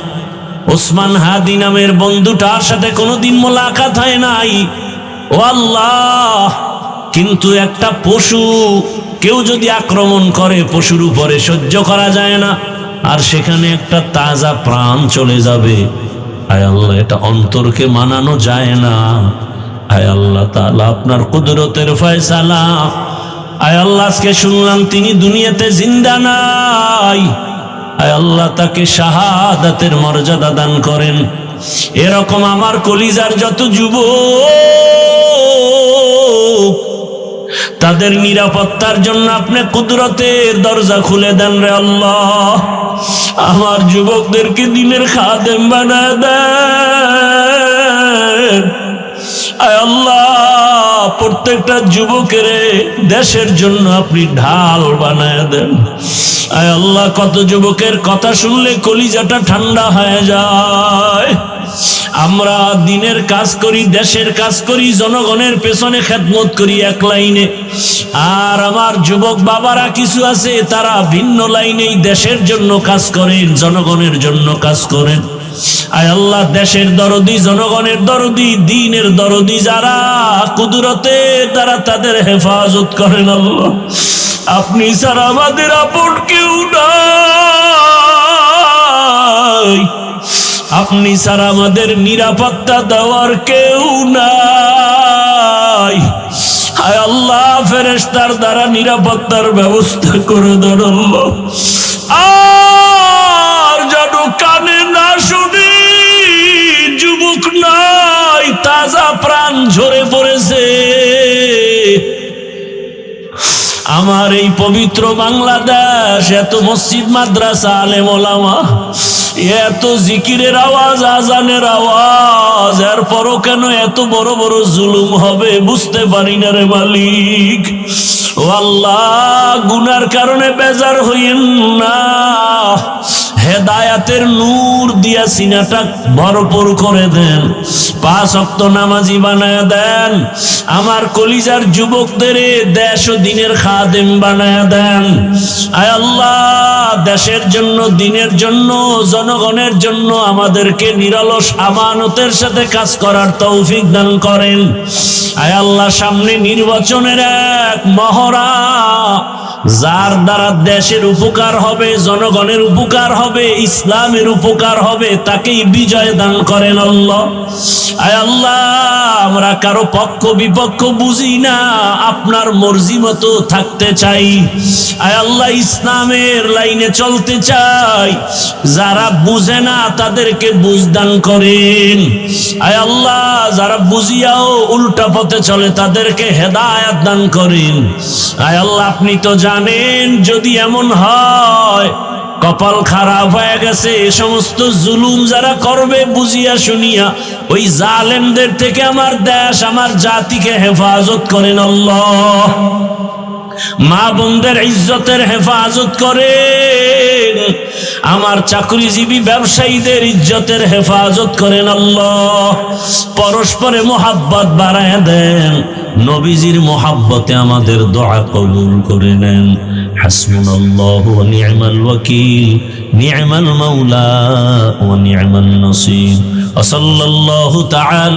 ওসমান হাদি নামের বন্ধুটার সাথে কোনোদিন মোলাকাত হয় নাই, ও আল্লাহ, কিন্তু একটা পশু কেউ যদি আক্রমণ করে পশুর উপরে সহ্য করা যায় না, আর সেখানে একটা তাজা প্রাণ চলে যাবে। আয় আল্লাহ, এটা অন্তরকে মানানো যায় না। আয় আল্লাহ তাআলা, আপনার কুদরতের ফয়সালা। আয় আল্লাহ, আজকে শুনলাম তিনি দুনিয়াতে জিন্দা নাই। আয় আল্লাহ, তাকে শাহাদাতের মর্যাদা দান করেন। এরকম আমার কলিজার যত যুবক, তাদের নিরাপত্তার জন্য আপনি কুদরতের দরজা খুলে দেন রে আল্লাহ। আমার যুবকদেরকে দিনের খাদেম বানায় দেন। আয় আল্লাহ, প্রত্যেকটা যুবকের দেশের জন্য আপনি ঢাল বানায় দেন। আয় আল্লাহ, কত যুবকের কথা শুনলে কলিজাটা ঠান্ডা হয়ে যায়। আমরা দিনের কাজ করি, দেশের কাজ করি, জনগণের পেছনে খেদমত করি এক লাইনে, আর আমার যুবক বাবারা কিছু আছে তারা ভিন্ন লাইনেই দেশের জন্য কাজ করেন, জনগণের জন্য কাজ করেন। আয় আল্লাহ, দেশের দরদি, জনগণের দরদি, দ্বীনের দরদি যারা, কুদরতে তারা তাদের হেফাজত করেন আল্লাহ। আপনি ছাড়া আমাদের আপন কেউ নাই, আপনি ছাড়া আমাদের নিরাপত্তা দেওয়ার কেউ নাই। হায় আল্লাহ, ফেরেশতার দ্বারা নিরাপত্তার ব্যবস্থা করে দেন আল্লাহ। আর যেন কানে না শুনি, যুবক নাই, তাজা প্রাণ ঝরে পড়েছে। আমার এই পবিত্র বাংলাদেশ, এত মসজিদ মাদ্রাসা আলেম ওলামা, এত জিকিরের আওয়াজ, আজানের আওয়াজ, এরপরও কেন এত বড় বড় জুলুম হবে বুঝতে পারি না রে মালিক। ও আল্লাহ, গুনার কারণে বেজার হইয়েন না, হেদায়াতের নূর দিয়া সিনাটা ভরপুর করে দেন, 5 ওয়াক্ত নামাজি বানায় দেন। আমার কলিজার যুবকদের দেশ ও দিনের খাদেম বানায় দেন। আয় আল্লাহ, দেশের জন্য, দিনের জন্য, জনগণের জন্য আমাদেরকে নিরলস আমানতের সাথে কাজ করার তৌফিক দান করেন। আয় আল্লাহ, সামনে নির্বাচনের এক মহড়া, যার দ্বারা দেশের উপকার হবে, জনগণের উপকার হবে, ইসলামের উপকার হবে, তাকেই বিজয় দান করেন আল্লাহ। আয় আল্লাহ, আমরা কারো পক্ষ বিপক্ষ বুঝি না, আপনার মর্জি মতো থাকতে চাই। আয় আল্লাহ, ইসলামের লাইনে চলতে চাই। যারা বুঝে না তাদেরকে বুঝ দান করেন। আয় আল্লাহ, যারা বুঝিয়াও উল্টা পথে চলে তাদেরকে হেদায়েত দান করেন। আয় আল্লাহ, আপনি তো জানেন, যদি এমন হয় কপাল খারাপ হয়ে গেছে, এ সমস্ত জুলুম যারা করবে বুঝিয়া শুনিয়া, ওই জালেমদের থেকে আমার দেশ, আমার জাতিকে হেফাজত করেন আল্লাহ। মা বোনদের ইজ্জতের হেফাজত করেন, আমার চাকরিজীবী ব্যবসায়ীদের ইজ্জতের হেফাজত করেন আল্লাহ। পরস্পরে মোহাব্বত বাড়ায় দেন, নবীজির মোহাব্বতে আমাদের দোয়া কবুল করে নেন। হাসবুনাল্লাহু ওয়া নি'মাল ওয়াকিল, নি'মাল মাওলা ওয়া নি'মান নাসির। ওয়া সাল্লাল্লাহু তাআলা